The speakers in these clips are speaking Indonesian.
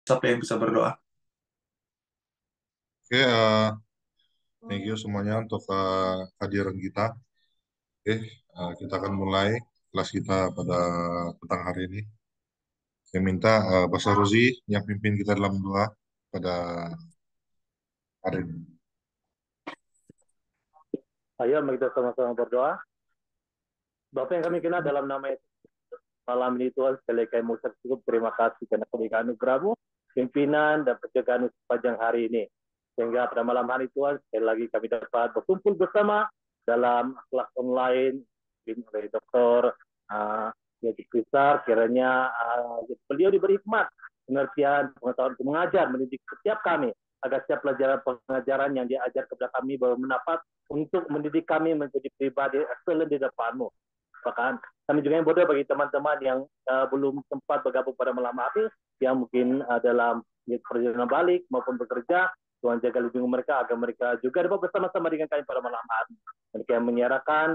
Siapa yang bisa berdoa? Oke, thank you semuanya untuk kehadiran kita. Oke, kita akan mulai kelas kita pada petang hari ini. Saya minta Pastor Rozi yang pimpin kita dalam doa pada hari ini. Ayo mari kita sama-sama berdoa. Bapa yang kami kenal dalam nama Yesus, malam ini Tuhan sekali lagi kami mengucap cukup terima kasih karena kebaikan anugerah-Mu, pimpinan dan penjagaan sepanjang hari ini. Sehingga pada malam hari Tuhan sekali lagi kami dapat berkumpul bersama dalam kelas online oleh Dr. Yadi Krisar. Kiranya beliau diberi hikmat, pengertian, pengetahuan untuk mengajar, mendidik setiap kami agar setiap pelajaran pengajaran yang diajar kepada kami baru mendapat untuk mendidik kami menjadi pribadi excellent di depan-Mu. Bahkan kami juga yang bodoh bagi teman-teman yang belum sempat bergabung pada malam hari, yang mungkin dalam perjalanan balik maupun bekerja. Tuhan jaga lindungi mereka agar mereka juga dapat bersama-sama dengan kami pada malam hari. Mereka yang menyiarkan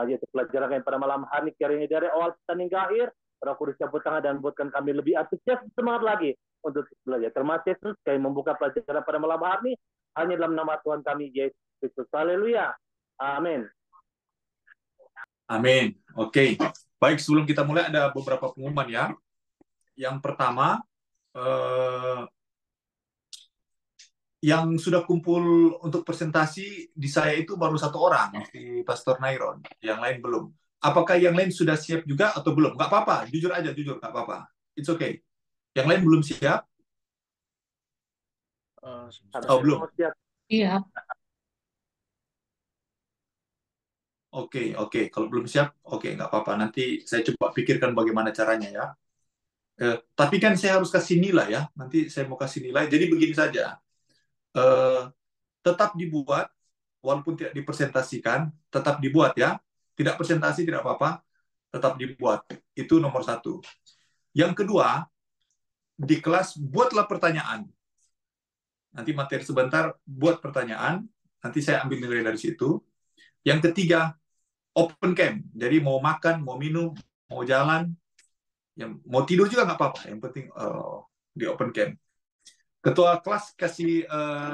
yaitu pelajaran kami pada malam hari, kiranya dari awal hingga akhir, Roh Kudus cabut tangan dan buatkan kami lebih antusias semangat lagi untuk belajar. Terima kasih Yesus, kami membuka pelajaran pada malam hari hanya dalam nama Tuhan kami Yesus Kristus. Haleluya. Amin. Amin. Oke. Baik, sebelum kita mulai ada beberapa pengumuman ya. Yang pertama, yang sudah kumpul untuk presentasi di saya itu baru satu orang, di Pastor Nairon. Yang lain belum. Apakah yang lain sudah siap juga atau belum? Nggak apa-apa, jujur aja, jujur. Nggak apa-apa. It's okay. Yang lain belum siap? Oh, belum. Iya. Oke. Kalau belum siap, oke, nggak apa-apa. Nanti saya coba pikirkan bagaimana caranya ya. Tapi kan saya harus kasih nilai ya. Nanti saya mau kasih nilai. Jadi begini saja. Tetap dibuat, walaupun tidak dipresentasikan, tetap dibuat ya. Tidak presentasi, tidak apa-apa. Tetap dibuat. Itu nomor satu. Yang kedua, di kelas buatlah pertanyaan. Nanti materi sebentar, buat pertanyaan. Nanti saya ambil nilai dari situ. Yang ketiga, open camp. Jadi mau makan, mau minum, mau jalan, mau tidur juga nggak apa-apa. Yang penting di open camp. Ketua kelas kasih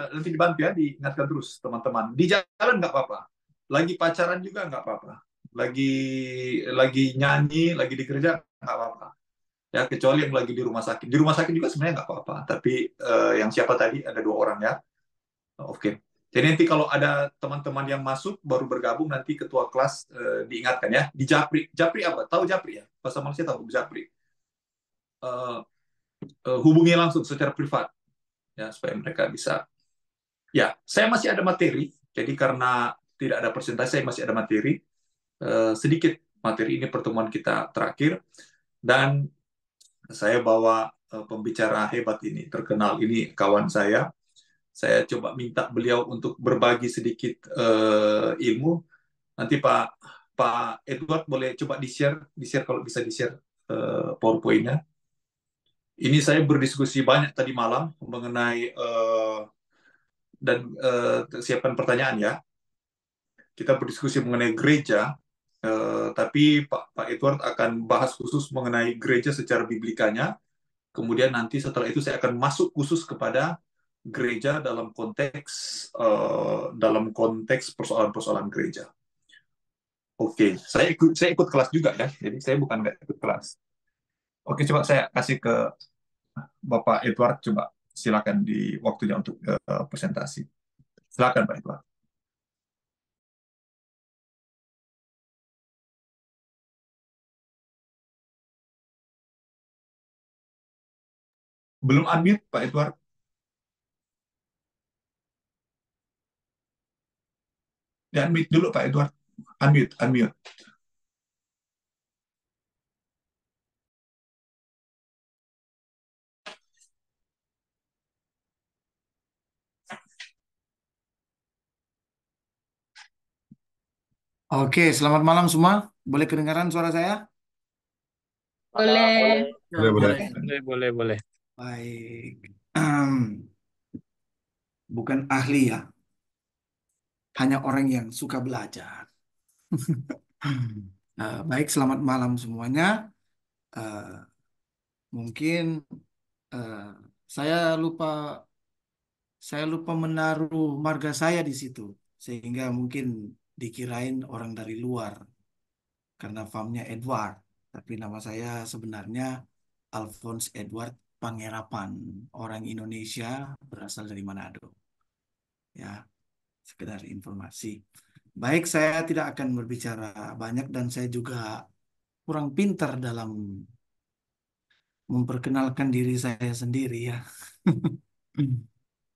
nanti dibantu ya, diingatkan terus teman-teman. Di jalan nggak apa-apa. Lagi pacaran juga nggak apa-apa. Lagi nyanyi, lagi di kerja nggak apa-apa. Ya kecuali yang lagi di rumah sakit. Di rumah sakit juga sebenarnya nggak apa-apa. Tapi yang siapa tadi ada 2 orang ya. Oke. Jadi nanti kalau ada teman-teman yang masuk baru bergabung nanti ketua kelas diingatkan ya. Di Japri. Japri apa? Tahu Japri ya? Bahasa Malaysia tahu Japri. Hubungi langsung secara privat ya supaya mereka bisa. Ya, saya masih ada materi. Jadi karena tidak ada presentasi, saya masih ada materi. Sedikit materi ini pertemuan kita terakhir. Dan saya bawa pembicara hebat ini, terkenal ini kawan saya. Saya coba minta beliau untuk berbagi sedikit ilmu. Nanti Pak Edward boleh coba di-share kalau bisa di-share PowerPoint-nya. Ini saya berdiskusi banyak tadi malam mengenai dan siapkan pertanyaan ya. Kita berdiskusi mengenai gereja, tapi Pak Edward akan bahas khusus mengenai gereja secara biblikanya. Kemudian nanti setelah itu saya akan masuk khusus kepada gereja dalam konteks persoalan-persoalan gereja. Oke, saya ikut kelas juga ya. Jadi saya bukan nggak ikut kelas. Oke, coba saya kasih ke Bapak Edward. Coba silakan di waktunya untuk presentasi. Silakan Pak Edward. Belum unmute Pak Edward. Ya, unmute dulu Pak Edward. Unmute. Oke, selamat malam semua. Boleh kedengaran suara saya? Boleh. Boleh. Baik. Bukan ahli ya, hanya orang yang suka belajar. Baik, selamat malam semuanya. Mungkin Saya lupa saya lupa menaruh marga saya di situ, sehingga mungkin dikirain orang dari luar karena farmnya Edward. Tapi nama saya sebenarnya Alphonse Edward Pangerapan, orang Indonesia berasal dari Manado. Ya, sekedar informasi. Baik, saya tidak akan berbicara banyak dan saya juga kurang pintar dalam memperkenalkan diri saya sendiri ya.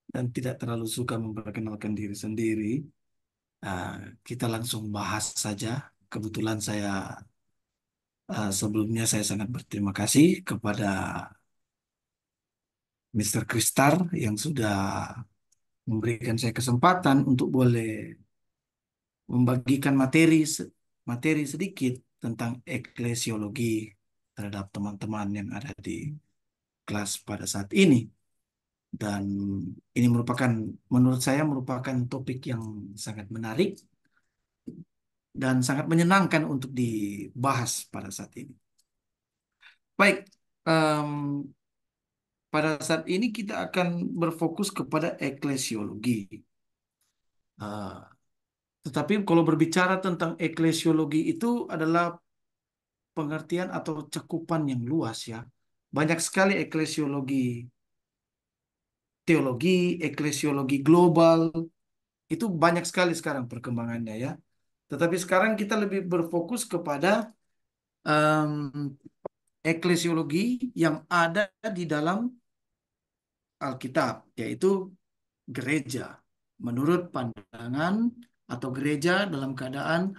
Dan tidak terlalu suka memperkenalkan diri sendiri. Ah, kita langsung bahas saja. Kebetulan sebelumnya saya sangat berterima kasih kepada Mr. Kristar yang sudah memberikan saya kesempatan untuk boleh membagikan materi sedikit tentang eklesiologi terhadap teman-teman yang ada di kelas pada saat ini. Dan ini menurut saya merupakan topik yang sangat menarik dan sangat menyenangkan untuk dibahas pada saat ini. Baik, em, pada saat ini kita akan berfokus kepada eklesiologi. Eh, tetapi kalau berbicara tentang eklesiologi itu adalah pengertian atau cakupan yang luas ya. Banyak sekali eklesiologi teologi, eklesiologi global, itu banyak sekali sekarang perkembangannya ya. Tetapi sekarang kita lebih berfokus kepada em, eklesiologi yang ada di dalam Alkitab, yaitu gereja. Menurut pandangan atau gereja dalam keadaan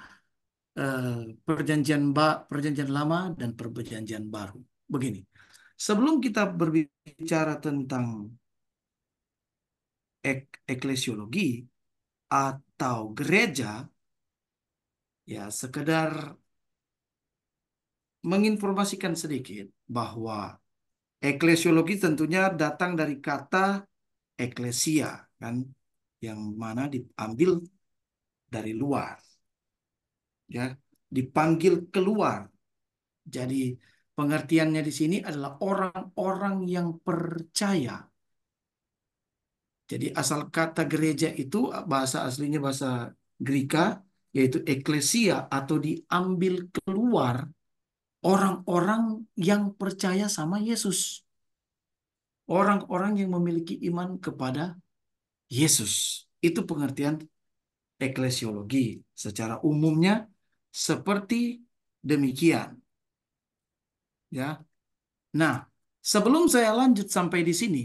eh, perjanjian lama dan perjanjian baru. Begini, sebelum kita berbicara tentang eklesiologi atau gereja, ya sekedar menginformasikan sedikit bahwa eklesiologi tentunya datang dari kata eklesia, kan, yang mana diambil dari luar, ya, dipanggil keluar. Jadi pengertiannya di sini adalah orang-orang yang percaya. Jadi asal kata gereja itu bahasa aslinya bahasa Greka, yaitu eklesia atau diambil keluar orang-orang yang percaya sama Yesus. Orang-orang yang memiliki iman kepada Yesus. Itu pengertian eklesiologi. Secara umumnya seperti demikian. Ya. Nah, sebelum saya lanjut sampai di sini,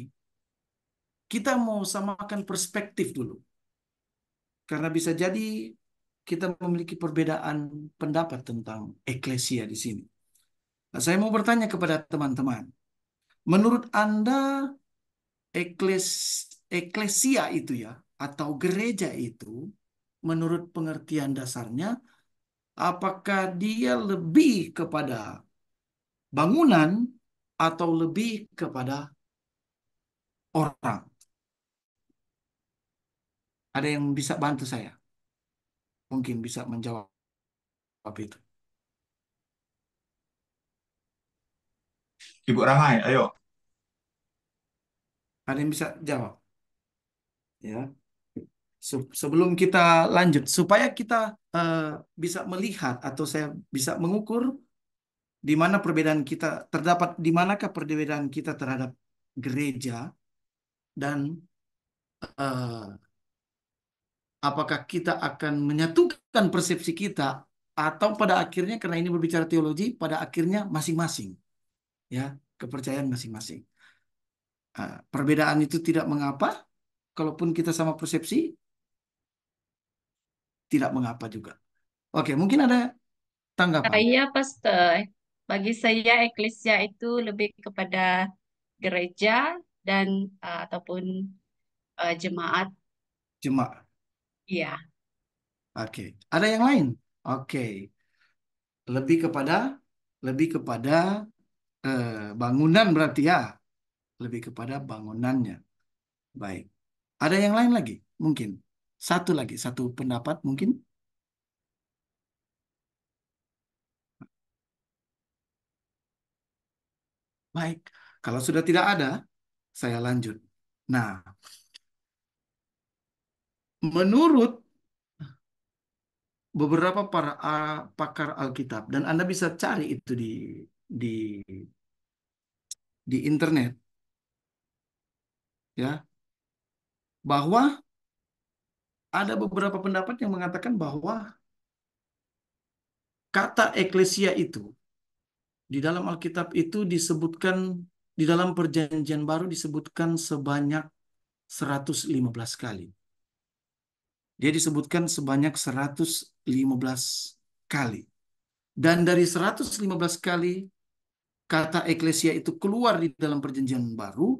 kita mau samakan perspektif dulu. Karena bisa jadi kita memiliki perbedaan pendapat tentang eklesia di sini. Nah, saya mau bertanya kepada teman-teman. Menurut Anda ekles, eklesia itu ya, atau gereja itu, menurut pengertian dasarnya, apakah dia lebih kepada bangunan atau lebih kepada orang? Ada yang bisa bantu saya? Mungkin bisa menjawab itu. Ibu Ramai, ayo. Ada yang bisa jawab? Ya. Sebelum kita lanjut, supaya kita eh, bisa melihat atau saya bisa mengukur di mana perbedaan kita terdapat, di manakah perbedaan kita terhadap gereja dan eh, apakah kita akan menyatukan persepsi kita atau pada akhirnya karena ini berbicara teologi, pada akhirnya masing-masing ya, kepercayaan masing-masing. Perbedaan itu tidak mengapa, kalaupun kita sama persepsi tidak mengapa juga. Oke, mungkin ada tanggapan. Saya, Pastor, bagi saya eklesia itu lebih kepada gereja dan ataupun jemaat. Cuma, Iya, oke. Ada yang lain? Oke, lebih kepada lebih kepada bangunan berarti ya, lebih kepada bangunannya. Baik. Ada yang lain lagi? Mungkin satu lagi, satu pendapat mungkin. Baik. Kalau sudah tidak ada, saya lanjut. Nah, menurut beberapa para pakar Alkitab, dan Anda bisa cari itu di di internet, ya, bahwa ada beberapa pendapat yang mengatakan bahwa kata eklesia itu di dalam Alkitab itu disebutkan, di dalam Perjanjian Baru disebutkan sebanyak 115 kali. Dia disebutkan sebanyak 115 kali. Dan dari 115 kali kata eklesia itu keluar di dalam Perjanjian Baru,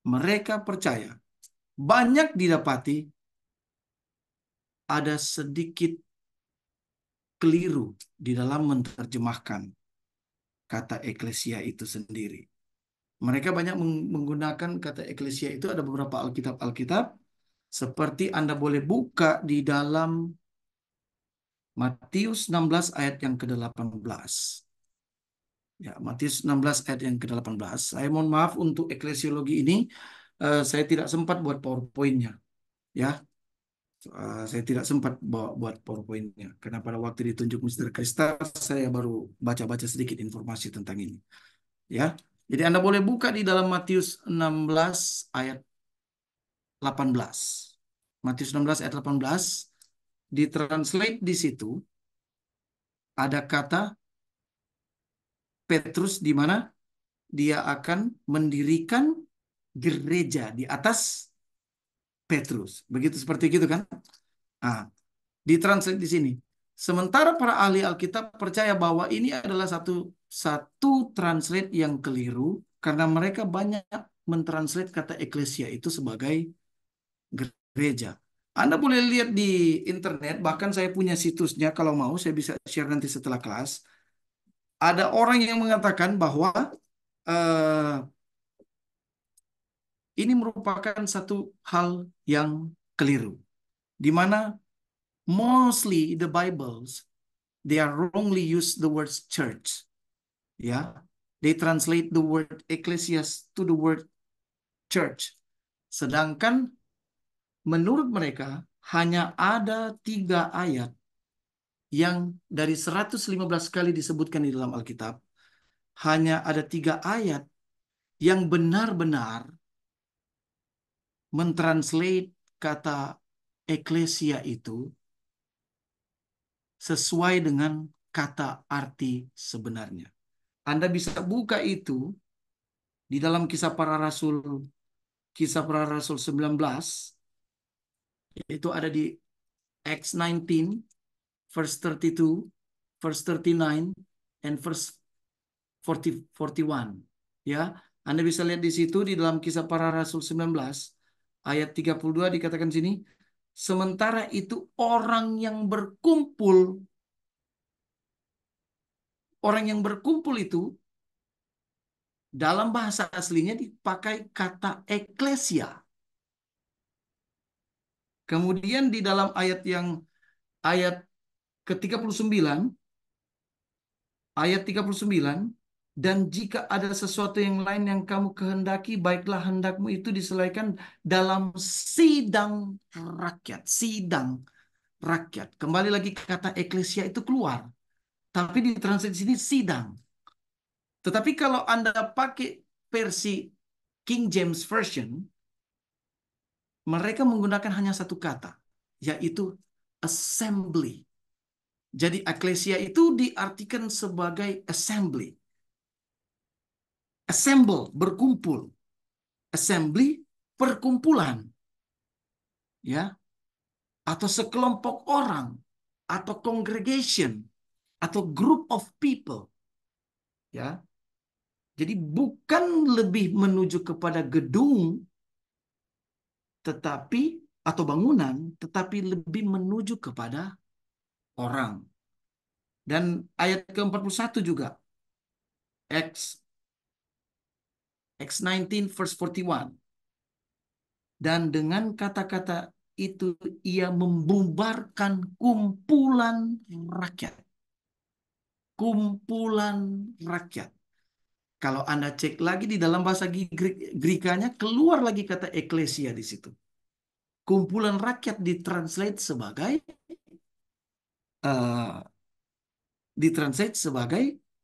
mereka percaya banyak didapati ada sedikit keliru di dalam menerjemahkan kata eklesia itu sendiri. Mereka banyak menggunakan kata eklesia itu, ada beberapa Alkitab seperti Anda boleh buka di dalam Matius 16 ayat yang ke-18. Ya, Matius 16 ayat yang ke-18. Saya mohon maaf untuk eklesiologi ini, saya tidak sempat buat PowerPoint-nya. Ya, saya tidak sempat buat PowerPoint-nya karena pada waktu ditunjuk Mr. Kristal saya baru baca-baca sedikit informasi tentang ini. Ya, jadi Anda boleh buka di dalam Matius 16 ayat 18. Matius 16 ayat 18 ditranslate di situ ada kata Petrus di mana dia akan mendirikan gereja di atas Petrus. Begitu seperti itu kan? Ah, ditranslate di sini. Sementara para ahli Alkitab percaya bahwa ini adalah satu translate yang keliru karena mereka banyak mentranslate kata eklesia itu sebagai gereja. Anda boleh lihat di internet, bahkan saya punya situsnya, kalau mau saya bisa share nanti setelah kelas. Ada orang yang mengatakan bahwa eh, ini merupakan satu hal yang keliru, di mana mostly the Bibles they are wrongly use the words church. Ya, they translate the word ecclesias to the word church. Sedangkan menurut mereka hanya ada 3 ayat yang dari 115 kali disebutkan di dalam Alkitab, hanya ada 3 ayat yang benar-benar mentranslate kata eklesia itu sesuai dengan kata arti sebenarnya. Anda bisa buka itu di dalam Kisah Para Rasul 19, itu ada di Acts 19, verse 32, verse 39, and verse 41. Ya, Anda bisa lihat di situ di dalam Kisah Para Rasul 19 ayat 32 dikatakan sini, sementara itu orang yang berkumpul itu dalam bahasa aslinya dipakai kata eklesia. Kemudian di dalam ayat ke-39, ayat 39, dan jika ada sesuatu yang lain yang kamu kehendaki, baiklah hendakmu itu diselesaikan dalam sidang rakyat. Sidang rakyat. Kembali lagi kata eklesia itu keluar. Tapi di translate sini sidang. Tetapi kalau Anda pakai versi King James Version, mereka menggunakan hanya satu kata, yaitu assembly. Jadi eklesia itu diartikan sebagai assembly. Assemble, berkumpul. Assembly, perkumpulan. Ya, atau sekelompok orang, atau congregation, atau group of people. Ya. Jadi bukan lebih menuju kepada gedung tetapi atau bangunan, tetapi lebih menuju kepada orang. Dan ayat ke-41 juga. Acts 19 verse 41. Dan dengan kata-kata itu ia membubarkan kumpulan rakyat. kumpulan rakyat. Kalau Anda cek lagi di dalam bahasa Grikanya, keluar lagi kata eklesia di situ. Kumpulan rakyat ditranslate sebagai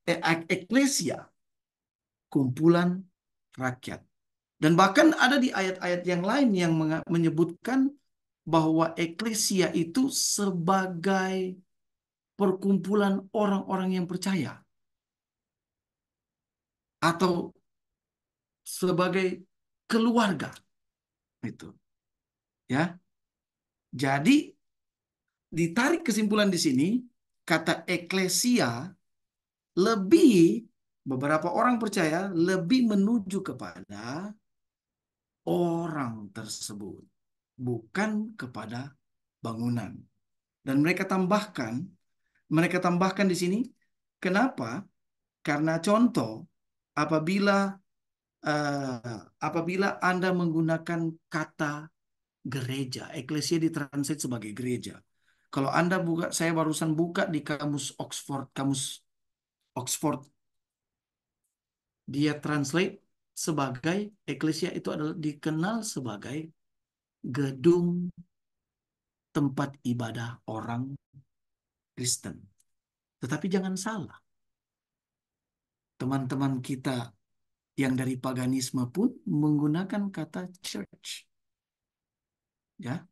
eh, eklesia, kumpulan rakyat. Dan bahkan ada di ayat-ayat yang lain yang menyebutkan bahwa eklesia itu sebagai perkumpulan orang-orang yang percaya atau sebagai keluarga itu, ya. Jadi ditarik kesimpulan di sini, kata eklesia lebih, beberapa orang percaya lebih menuju kepada orang tersebut, bukan kepada bangunan. Dan mereka tambahkan di sini, kenapa? Karena contoh, apabila Anda menggunakan kata gereja, eklesia ditranslate sebagai gereja. Kalau Anda buka, saya barusan buka di kamus Oxford, dia translate sebagai eklesia itu adalah dikenal sebagai gedung tempat ibadah orang Kristen. Tetapi jangan salah, teman-teman kita yang dari paganisme pun menggunakan kata church. Ya.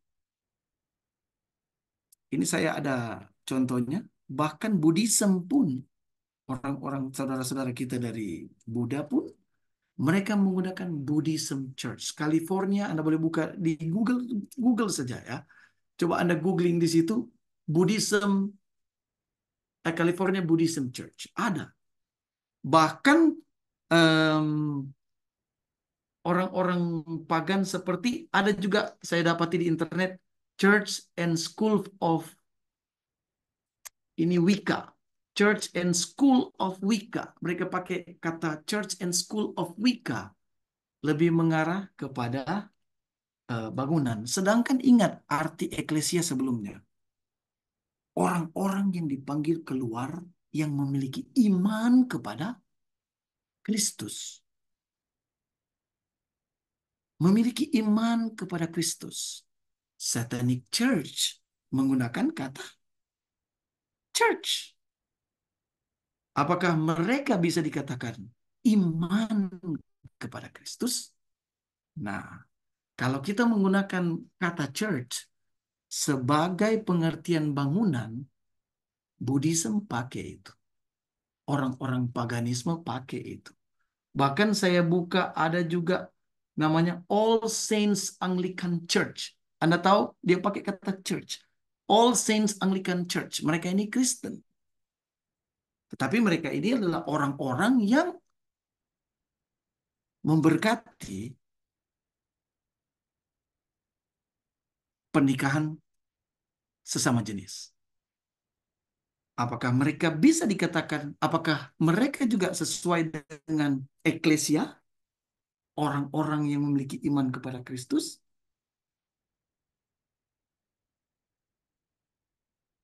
Ini saya ada contohnya, bahkan Buddhism pun, orang-orang saudara-saudara kita dari Buddha pun, mereka menggunakan Buddhism Church. California, Anda boleh buka di Google saja ya. Coba Anda googling di situ, Buddhism, California Buddhism Church. Ada. Bahkan orang-orang pagan seperti, ada juga saya dapati di internet, Church and School of Wicca. Church and School of Wicca. Mereka pakai kata Church and School of Wicca. Lebih mengarah kepada bangunan. Sedangkan ingat arti eklesia sebelumnya. Orang-orang yang dipanggil keluar yang memiliki iman kepada Kristus. Memiliki iman kepada Kristus. Satanic Church menggunakan kata church. Apakah mereka bisa dikatakan iman kepada Kristus? Nah, kalau kita menggunakan kata church sebagai pengertian bangunan, Buddhism pakai itu. Orang-orang paganisme pakai itu. Bahkan saya buka ada juga namanya All Saints Anglican Church. Anda tahu dia pakai kata church. All Saints Anglican Church. Mereka ini Kristen. Tetapi mereka ini adalah orang-orang yang memberkati pernikahan sesama jenis. Apakah mereka bisa dikatakan, apakah mereka juga sesuai dengan eklesia, orang-orang yang memiliki iman kepada Kristus?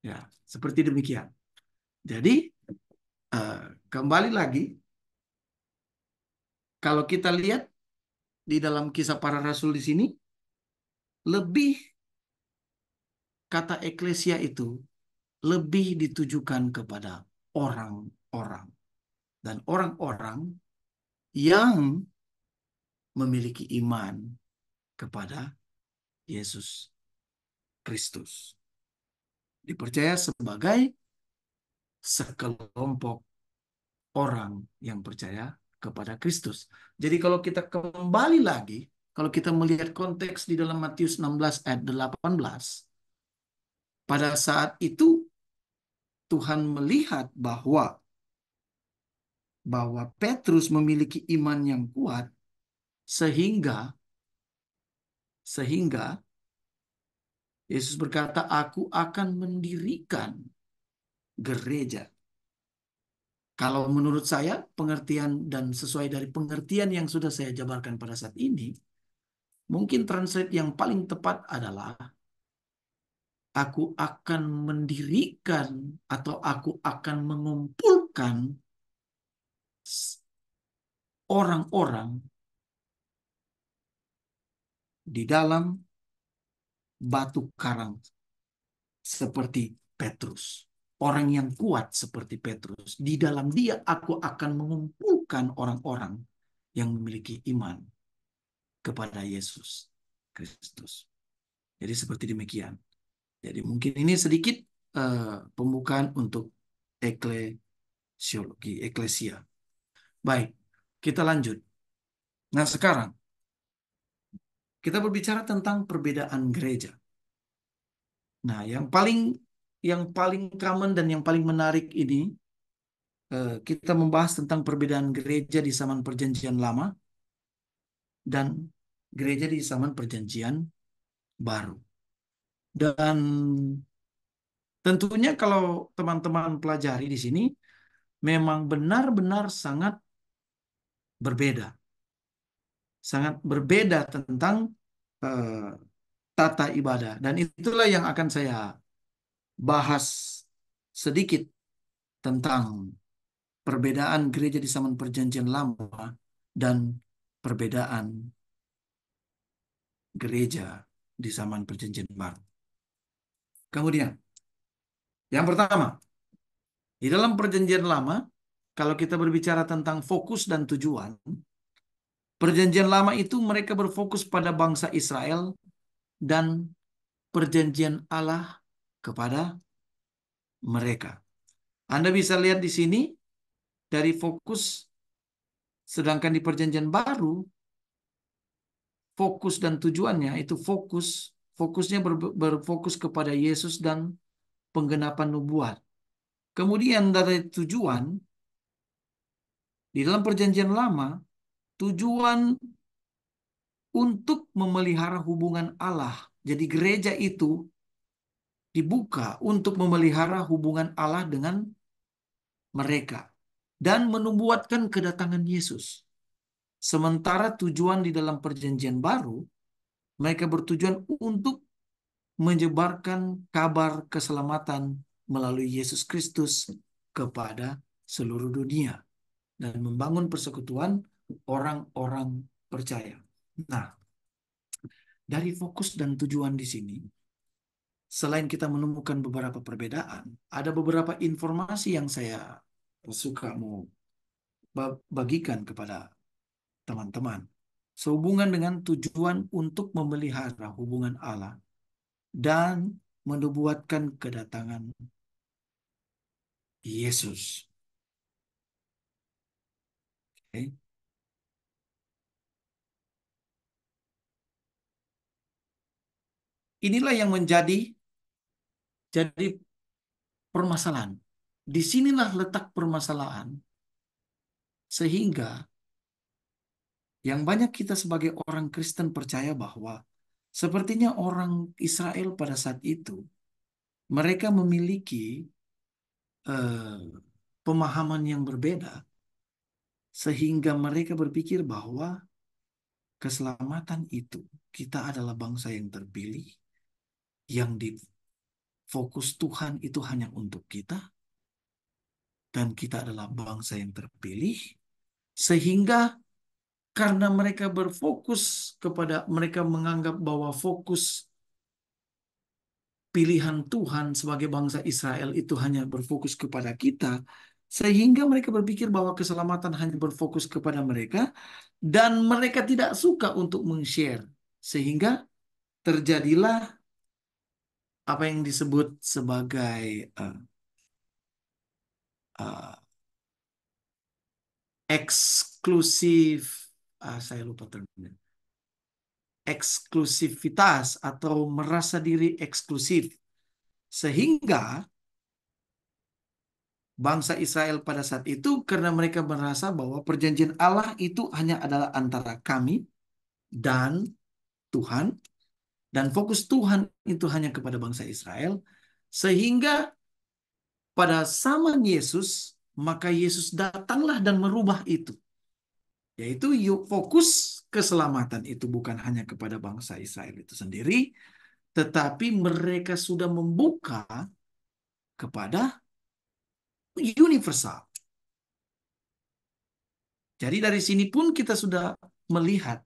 Ya, seperti demikian. Jadi, kembali lagi, kalau kita lihat di dalam Kisah Para Rasul di sini, lebih kata eklesia itu lebih ditujukan kepada orang-orang. Dan orang-orang yang memiliki iman kepada Yesus Kristus. Dipercaya sebagai sekelompok orang yang percaya kepada Kristus. Jadi kalau kita kembali lagi, kalau kita melihat konteks di dalam Matius 16 ayat 18, pada saat itu Tuhan melihat bahwa Petrus memiliki iman yang kuat sehingga Yesus berkata, "Aku akan mendirikan gereja." Kalau menurut saya, pengertian dan sesuai dari pengertian yang sudah saya jabarkan pada saat ini, mungkin translate yang paling tepat adalah aku akan mendirikan atau aku akan mengumpulkan mengumpulkan orang-orang di dalam batu karang seperti Petrus. Orang yang kuat seperti Petrus. Di dalam dia aku akan mengumpulkan orang-orang yang memiliki iman kepada Yesus Kristus. Jadi seperti demikian. Jadi mungkin ini sedikit pembukaan untuk eklesiologi, eklesia. Baik, kita lanjut. Nah sekarang, kita berbicara tentang perbedaan gereja. Nah, yang paling common dan yang paling menarik ini kita membahas tentang perbedaan gereja di zaman Perjanjian Lama dan gereja di zaman Perjanjian Baru. Dan tentunya kalau teman-teman pelajari di sini memang benar-benar sangat berbeda. Sangat berbeda tentang tata ibadah. Dan itulah yang akan saya bahas sedikit tentang perbedaan gereja di zaman Perjanjian Lama dan perbedaan gereja di zaman Perjanjian Baru. Kemudian, yang pertama, di dalam Perjanjian Lama, kalau kita berbicara tentang fokus dan tujuan, Perjanjian Lama itu mereka berfokus pada bangsa Israel dan perjanjian Allah kepada mereka. Anda bisa lihat di sini dari fokus, sedangkan di Perjanjian Baru fokus dan tujuannya itu fokusnya berfokus kepada Yesus dan penggenapan nubuat. Kemudian dari tujuan di dalam Perjanjian Lama, tujuan untuk memelihara hubungan Allah. Jadi gereja itu dibuka untuk memelihara hubungan Allah dengan mereka dan menubuatkan kedatangan Yesus. Sementara tujuan di dalam Perjanjian Baru, mereka bertujuan untuk menyebarkan kabar keselamatan melalui Yesus Kristus kepada seluruh dunia dan membangun persekutuan orang-orang percaya. Nah, dari fokus dan tujuan di sini, selain kita menemukan beberapa perbedaan, ada beberapa informasi yang saya suka mau bagikan kepada teman-teman. Sehubungan dengan tujuan untuk memelihara hubungan Allah dan menubuatkan kedatangan Yesus. Okay. Inilah yang menjadi permasalahan. Disinilah letak permasalahan sehingga yang banyak kita sebagai orang Kristen percaya bahwa sepertinya orang Israel pada saat itu mereka memiliki pemahaman yang berbeda sehingga mereka berpikir bahwa keselamatan itu kita adalah bangsa yang terpilih yang di fokus Tuhan itu hanya untuk kita dan kita adalah bangsa yang terpilih sehingga karena mereka berfokus mereka menganggap bahwa fokus pilihan Tuhan sebagai bangsa Israel itu hanya berfokus kepada kita, sehingga mereka berpikir bahwa keselamatan hanya berfokus kepada mereka, dan mereka tidak suka untuk meng-share. Sehingga terjadilah apa yang disebut sebagai eksklusif, saya lupa termnya, eksklusivitas atau merasa diri eksklusif. Sehingga bangsa Israel pada saat itu karena mereka merasa bahwa perjanjian Allah itu hanya adalah antara kami dan Tuhan dan fokus Tuhan itu hanya kepada bangsa Israel sehingga pada zaman Yesus maka Yesus datanglah dan merubah itu, yaitu fokus keselamatan itu bukan hanya kepada bangsa Israel itu sendiri tetapi mereka sudah membuka kepada universal. Jadi dari sini pun kita sudah melihat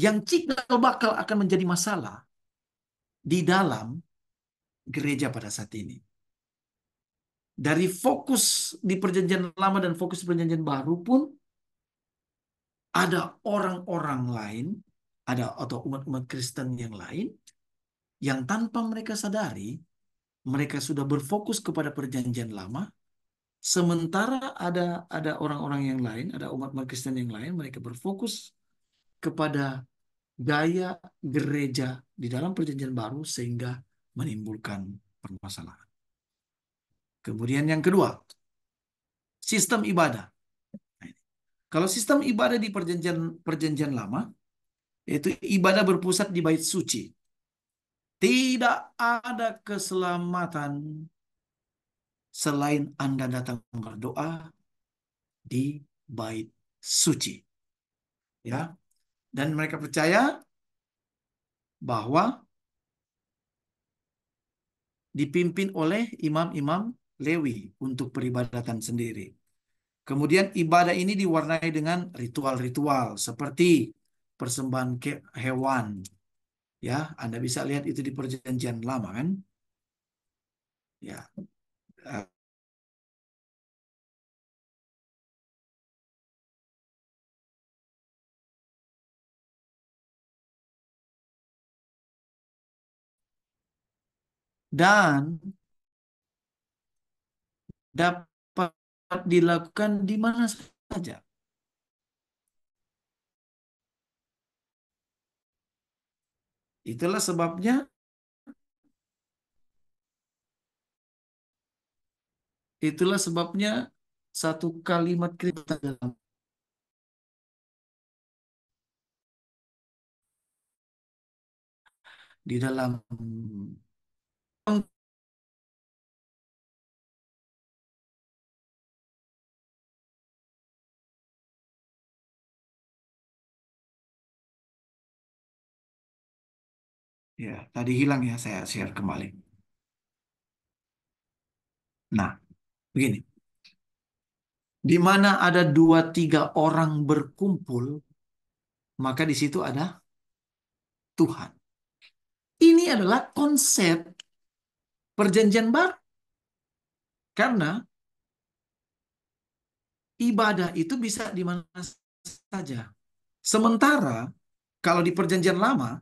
yang cikal bakal akan menjadi masalah di dalam gereja pada saat ini. Dari fokus di perjanjian lama dan fokus di perjanjian baru pun ada orang-orang lain, ada atau umat-umat Kristen yang lain yang tanpa mereka sadari mereka sudah berfokus kepada perjanjian lama, sementara ada orang-orang yang lain, ada umat-umat Kristen yang lain mereka berfokus kepada gaya gereja di dalam perjanjian baru sehingga menimbulkan permasalahan. Kemudian yang kedua, sistem ibadah. Kalau sistem ibadah di perjanjian lama, yaitu ibadah berpusat di bait suci. Tidak ada keselamatan selain Anda datang berdoa di bait suci. Ya. Dan mereka percaya bahwa dipimpin oleh imam-imam Lewi untuk peribadatan sendiri. Kemudian ibadah ini diwarnai dengan ritual-ritual seperti persembahan hewan. Ya, Anda bisa lihat itu di perjanjian lama kan? Ya. Dan dapat dilakukan di mana saja. Itulah sebabnya satu kalimat kita di dalam ya, tadi hilang ya, saya share kembali. Nah, begini. Di mana ada 2-3 orang berkumpul, maka di situ ada Tuhan. Ini adalah konsep perjanjian baru. Karena ibadah itu bisa di mana saja. Sementara kalau di perjanjian lama,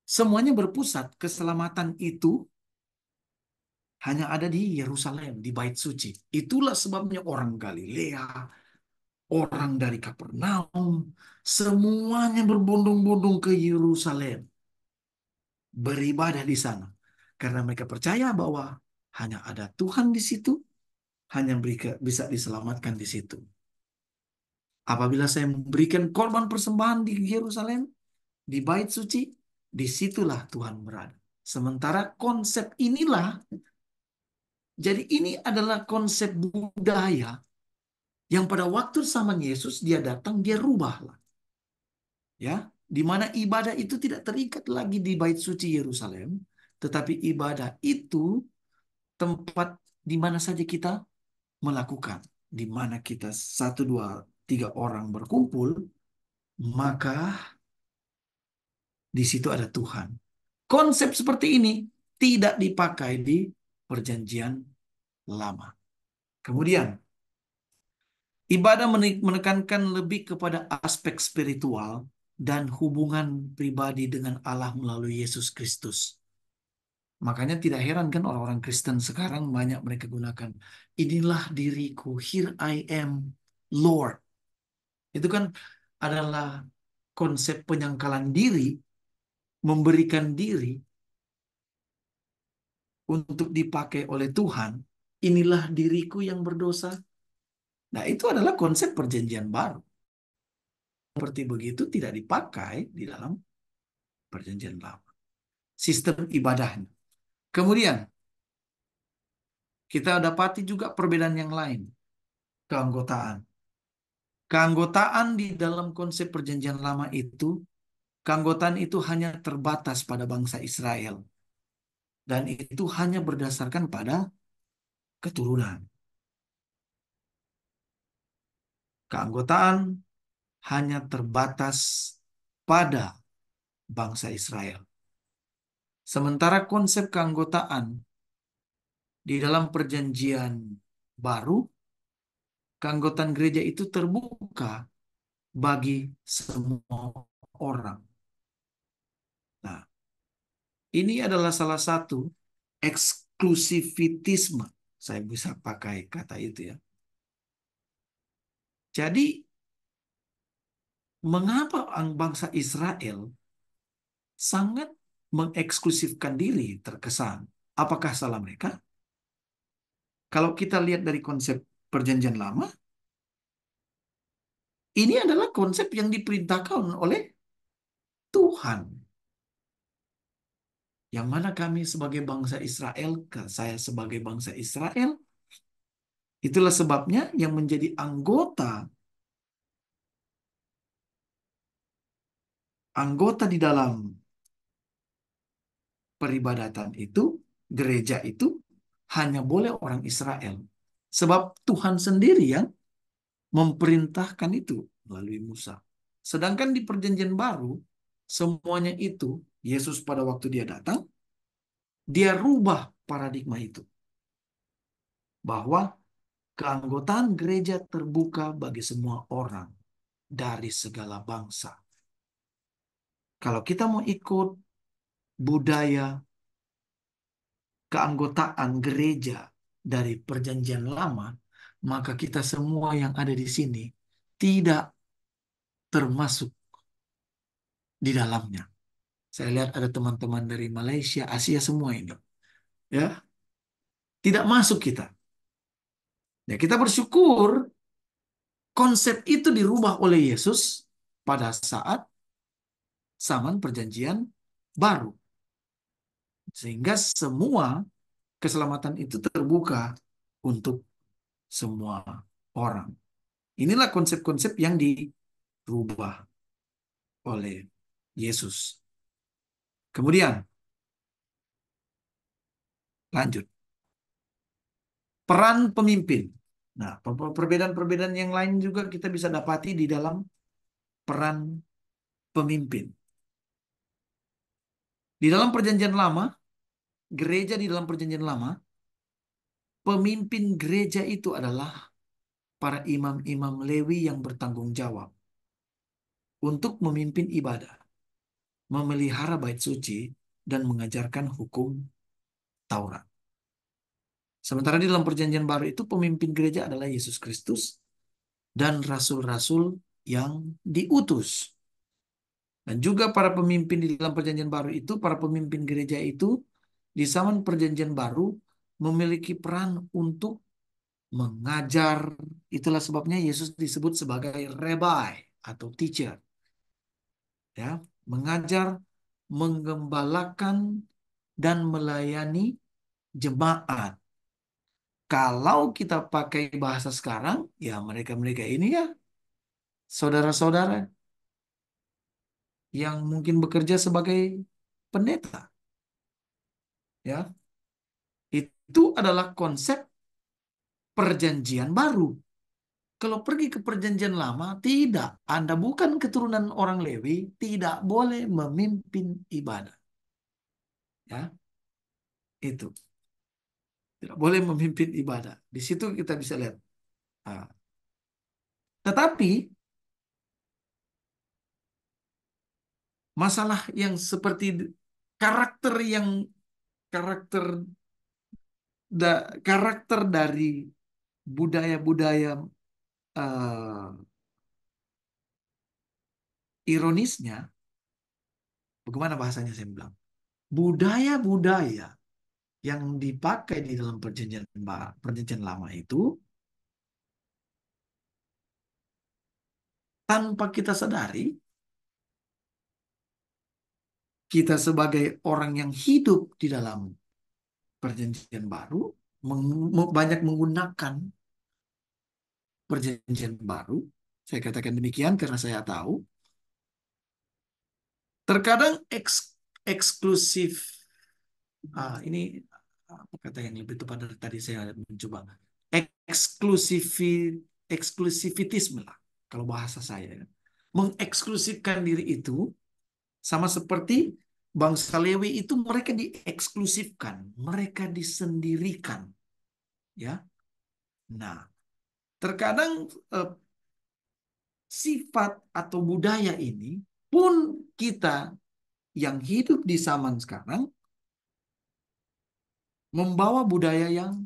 semuanya berpusat keselamatan itu hanya ada di Yerusalem, di Bait Suci. Itulah sebabnya orang Galilea, orang dari Kapernaum, semuanya berbondong-bondong ke Yerusalem. Beribadah di sana. Karena mereka percaya bahwa hanya ada Tuhan di situ, hanya bisa diselamatkan di situ. Apabila saya memberikan korban persembahan di Yerusalem, di Bait Suci, disitulah Tuhan berada. Sementara konsep inilah, jadi ini adalah konsep budaya yang pada waktu zaman Yesus dia datang, dia rubahlah. Ya, di mana ibadah itu tidak terikat lagi di Bait Suci Yerusalem, tetapi ibadah itu tempat di mana saja kita melakukan. Di mana kita 1, 2, 3 orang berkumpul, maka di situ ada Tuhan. Konsep seperti ini tidak dipakai di perjanjian lama. Kemudian, ibadah menekankan lebih kepada aspek spiritual dan hubungan pribadi dengan Allah melalui Yesus Kristus. Makanya tidak heran kan orang-orang Kristen sekarang banyak mereka gunakan, inilah diriku, here I am, Lord. Itu kan adalah konsep penyangkalan diri, memberikan diri untuk dipakai oleh Tuhan. Inilah diriku yang berdosa. Nah, itu adalah konsep perjanjian baru. Seperti begitu tidak dipakai di dalam perjanjian lama. Sistem ibadahnya. Kemudian, kita dapati juga perbedaan yang lain. Keanggotaan. Keanggotaan di dalam konsep perjanjian lama itu, keanggotaan itu hanya terbatas pada bangsa Israel. Dan itu hanya berdasarkan pada keturunan. Keanggotaan hanya terbatas pada bangsa Israel. Sementara konsep keanggotaan di dalam perjanjian baru, keanggotaan gereja itu terbuka bagi semua orang. Nah, ini adalah salah satu eksklusivitisme. Saya bisa pakai kata itu ya. Jadi, mengapa bangsa Israel sangat mengeksklusifkan diri terkesan? Apakah salah mereka? Kalau kita lihat dari konsep perjanjian lama, ini adalah konsep yang diperintahkan oleh Tuhan. Yang mana kami sebagai bangsa Israel, saya sebagai bangsa Israel, itulah sebabnya yang menjadi anggota di dalam peribadatan itu, gereja itu hanya boleh orang Israel. Sebab Tuhan sendiri yang memerintahkan itu melalui Musa. Sedangkan di perjanjian baru, semuanya itu, Yesus pada waktu dia datang, dia rubah paradigma itu. Bahwa keanggotaan gereja terbuka bagi semua orang dari segala bangsa. Kalau kita mau ikut budaya keanggotaan gereja dari perjanjian lama, maka kita semua yang ada di sini tidak termasuk di dalamnya. Saya lihat ada teman-teman dari Malaysia, Asia semua ini. Ya, tidak masuk kita. Ya, kita bersyukur konsep itu dirubah oleh Yesus pada saat zaman perjanjian baru. Sehingga semua keselamatan itu terbuka untuk semua orang. Inilah konsep-konsep yang dirubah oleh Yesus. Kemudian, lanjut. Peran pemimpin. Nah, perbedaan-perbedaan yang lain juga kita bisa dapati di dalam peran pemimpin. Di dalam perjanjian lama, gereja di dalam perjanjian lama, pemimpin gereja itu adalah para imam-imam Lewi yang bertanggung jawab untuk memimpin ibadah, memelihara bait suci, dan mengajarkan hukum Taurat. Sementara di dalam perjanjian baru itu pemimpin gereja adalah Yesus Kristus dan rasul-rasul yang diutus. Dan juga para pemimpin di dalam perjanjian baru itu, para pemimpin gereja itu di zaman perjanjian baru memiliki peran untuk mengajar. Itulah sebabnya Yesus disebut sebagai Rabbi atau teacher. Ya, mengajar, menggembalakan, dan melayani jemaat. Kalau kita pakai bahasa sekarang, ya mereka-mereka ini ya saudara-saudara yang mungkin bekerja sebagai pendeta. Ya, itu adalah konsep perjanjian baru. Kalau pergi ke perjanjian lama, tidak. Anda bukan keturunan orang Lewi, tidak boleh memimpin ibadah. Ya, itu. Tidak boleh memimpin ibadah. Di situ kita bisa lihat. Nah, tetapi masalah yang seperti karakter yang karakter karakter dari budaya-budaya eh, ironisnya, bagaimana bahasanya saya bilang? Budaya-budaya yang dipakai di dalam perjanjian lama itu tanpa kita sadari, kita sebagai orang yang hidup di dalam perjanjian baru banyak menggunakan perjanjian baru. Saya katakan demikian karena saya tahu terkadang eksklusif. Ini apa kata yang lebih tepat dari tadi saya mencoba eksklusivitas eksklusivitisme lah, kalau bahasa saya. Mengeksklusifkan diri itu sama seperti bangsa Lewi itu mereka dieksklusifkan, mereka disendirikan, ya. Nah, terkadang sifat atau budaya ini pun kita yang hidup di zaman sekarang membawa budaya yang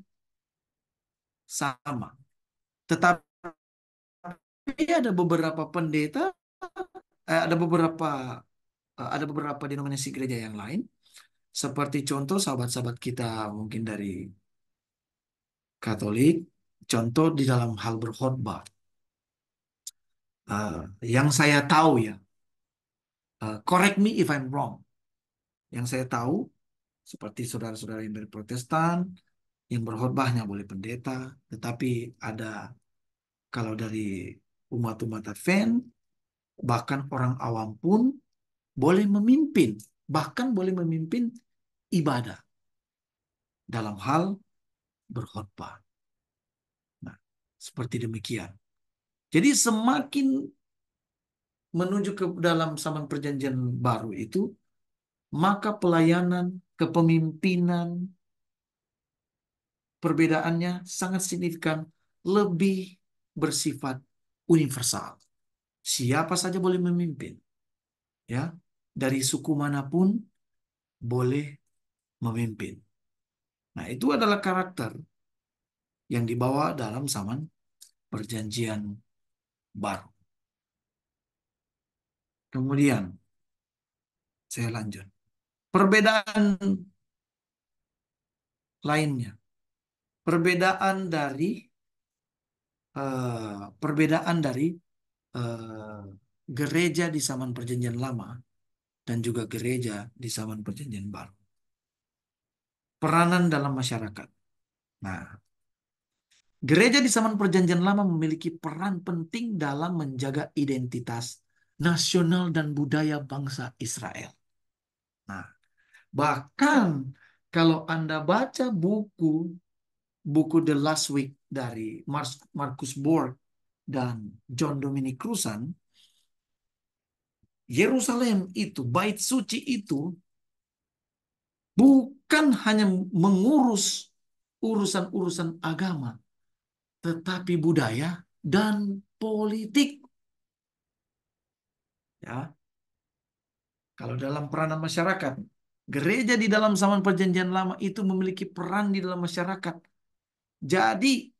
sama. Tetapi ada beberapa pendeta, ada beberapa denominasi gereja yang lain, seperti contoh sahabat-sahabat kita mungkin dari Katolik, contoh di dalam hal berkhotbah. Yang saya tahu ya, correct me if I'm wrong. Yang saya tahu, seperti saudara-saudara yang dari Protestan, yang berkhotbahnya boleh pendeta, tetapi ada kalau dari umat-umat Advent, bahkan orang awam pun boleh memimpin, bahkan boleh memimpin ibadah dalam hal berkhotbah. Nah, seperti demikian. Jadi semakin menuju ke dalam zaman perjanjian baru itu, maka pelayanan, kepemimpinan, perbedaannya sangat signifikan, lebih bersifat universal. Siapa saja boleh memimpin, ya, dari suku manapun boleh memimpin. Nah, itu adalah karakter yang dibawa dalam zaman perjanjian baru. Kemudian saya lanjut. Perbedaan lainnya, perbedaan dari eh, gereja di zaman perjanjian lama dan juga gereja di zaman perjanjian baru. Peranan dalam masyarakat. Nah, gereja di zaman perjanjian lama memiliki peran penting dalam menjaga identitas nasional dan budaya bangsa Israel. Nah, bahkan kalau Anda baca buku The Last Week dari Marcus Borg dan John Dominic Cruzan, Yerusalem itu, bait suci itu bukan hanya mengurus urusan-urusan agama, tetapi budaya dan politik. Ya, kalau dalam peranan masyarakat, gereja di dalam zaman perjanjian lama itu memiliki peran di dalam masyarakat. Jadi,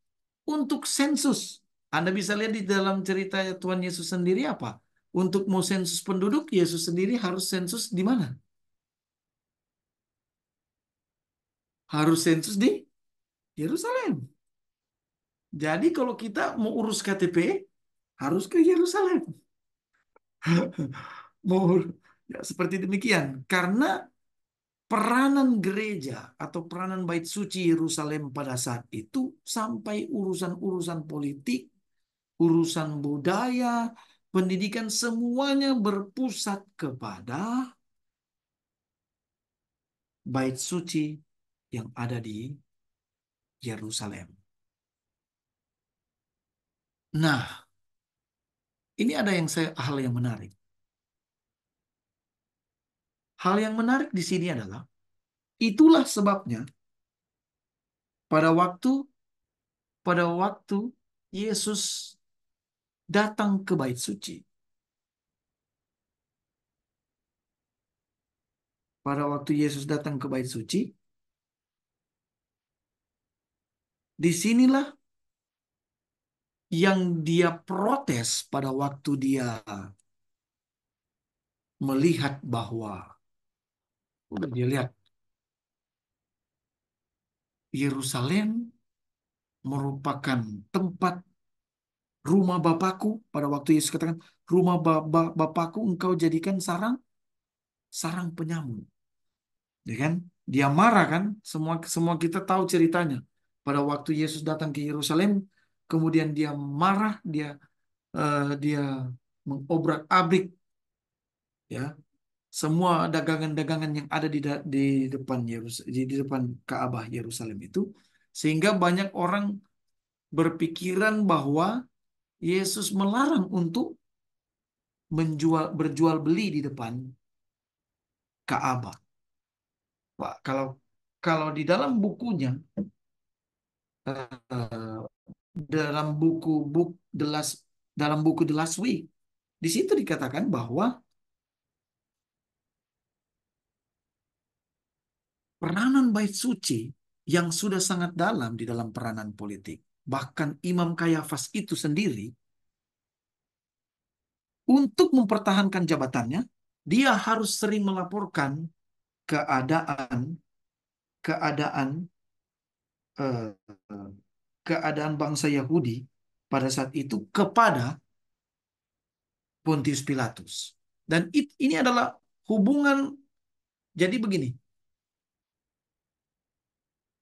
untuk sensus, Anda bisa lihat di dalam cerita Tuhan Yesus sendiri apa? Untuk mau sensus penduduk, Yesus sendiri harus sensus di mana? Harus sensus di Yerusalem. Jadi kalau kita mau urus KTP, harus ke Yerusalem. Mau ya, seperti demikian. Karena peranan gereja atau peranan bait suci Yerusalem pada saat itu sampai urusan-urusan politik, urusan budaya, pendidikan, semuanya berpusat kepada bait suci yang ada di Yerusalem. Nah, ini ada hal yang menarik. Hal yang menarik di sini adalah itulah sebabnya pada waktu Yesus datang ke bait suci. Pada waktu Yesus datang ke bait suci, disinilah yang dia protes pada waktu dia melihat bahwa dia lihat Yerusalem merupakan tempat rumah Bapakku. Pada waktu Yesus katakan, rumah Bapakku engkau jadikan sarang penyamun. Ya kan? Dia marah kan? Semua kita tahu ceritanya. Pada waktu Yesus datang ke Yerusalem, kemudian dia marah, dia mengobrak-abrik ya semua dagangan-dagangan yang ada di depan di depan Ka'bah Yerusalem itu, sehingga banyak orang berpikiran bahwa Yesus melarang untuk berjual beli di depan Ka'bah. Pak, kalau di dalam bukunya, eh, dalam buku The Last dalam buku The Last Week, di situ dikatakan bahwa peranan bait suci yang sudah sangat dalam di dalam peranan politik. Bahkan Imam Kayafas itu sendiri, untuk mempertahankan jabatannya, dia harus sering melaporkan keadaan keadaan eh, keadaan bangsa Yahudi pada saat itu kepada Pontius Pilatus. Dan ini adalah hubungan, jadi begini,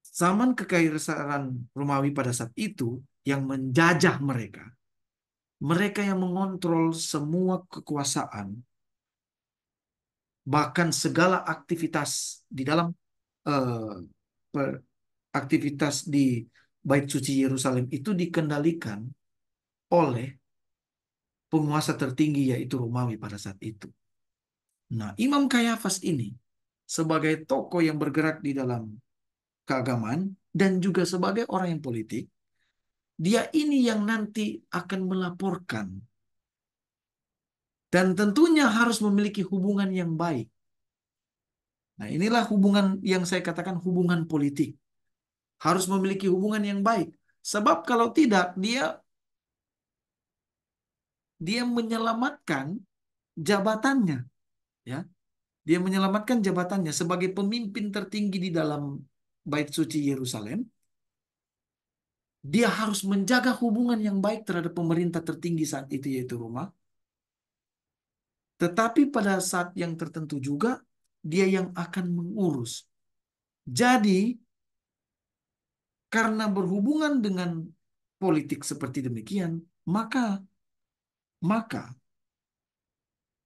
zaman kekaisaran Romawi pada saat itu yang menjajah mereka, mereka yang mengontrol semua kekuasaan, bahkan segala aktivitas di dalam aktivitas di Bait Suci Yerusalem itu dikendalikan oleh penguasa tertinggi yaitu Romawi pada saat itu. Nah, Imam Kayafas ini sebagai tokoh yang bergerak di dalam keagamaan dan juga sebagai orang yang politik, dia ini yang nanti akan melaporkan dan tentunya harus memiliki hubungan yang baik. Nah, inilah hubungan yang saya katakan hubungan politik. Harus memiliki hubungan yang baik. Sebab kalau tidak, dia menyelamatkan jabatannya, ya. Dia menyelamatkan jabatannya sebagai pemimpin tertinggi di dalam Bait Suci Yerusalem. Dia harus menjaga hubungan yang baik terhadap pemerintah tertinggi saat itu yaitu Roma. Tetapi pada saat yang tertentu juga dia yang akan mengurus. Jadi karena berhubungan dengan politik seperti demikian, maka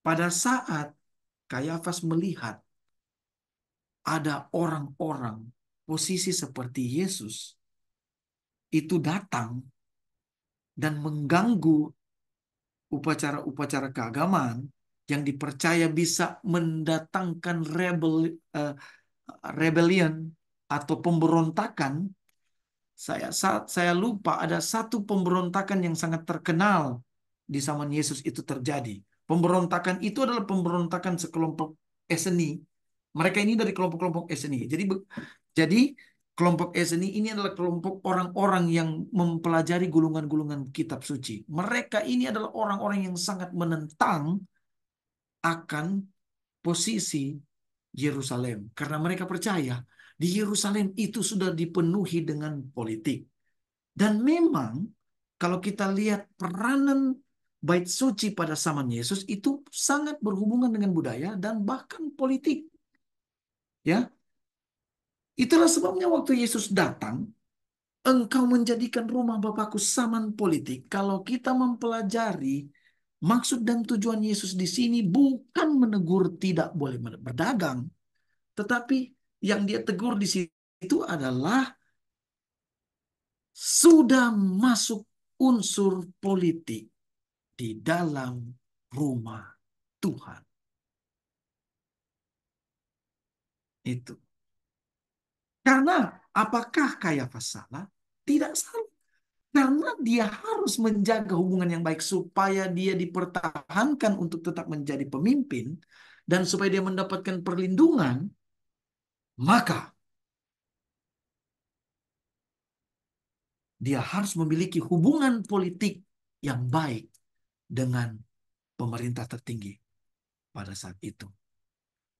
pada saat Kayafas melihat ada orang-orang posisi seperti Yesus itu datang dan mengganggu upacara-upacara keagamaan yang dipercaya bisa mendatangkan rebellion atau pemberontakan. Saya lupa ada satu pemberontakan yang sangat terkenal di zaman Yesus itu terjadi. Pemberontakan itu adalah pemberontakan sekelompok Eseni. Mereka ini dari kelompok-kelompok Eseni. Jadi kelompok Eseni ini adalah kelompok orang-orang yang mempelajari gulungan-gulungan kitab suci. Mereka ini adalah orang-orang yang sangat menentang akan posisi Yerusalem. Karena mereka percaya di Yerusalem itu sudah dipenuhi dengan politik. Dan memang kalau kita lihat peranan bait suci pada zaman Yesus itu sangat berhubungan dengan budaya dan bahkan politik. Ya, itulah sebabnya waktu Yesus datang, engkau menjadikan rumah Bapakku saman politik. Kalau kita mempelajari maksud dan tujuan Yesus di sini bukan menegur tidak boleh berdagang, tetapi yang dia tegur di situ adalah sudah masuk unsur politik di dalam rumah Tuhan. Itu. Karena apakah Kayafas salah? Tidak salah. Karena dia harus menjaga hubungan yang baik supaya dia dipertahankan untuk tetap menjadi pemimpin dan supaya dia mendapatkan perlindungan, maka dia harus memiliki hubungan politik yang baik dengan pemerintah tertinggi pada saat itu.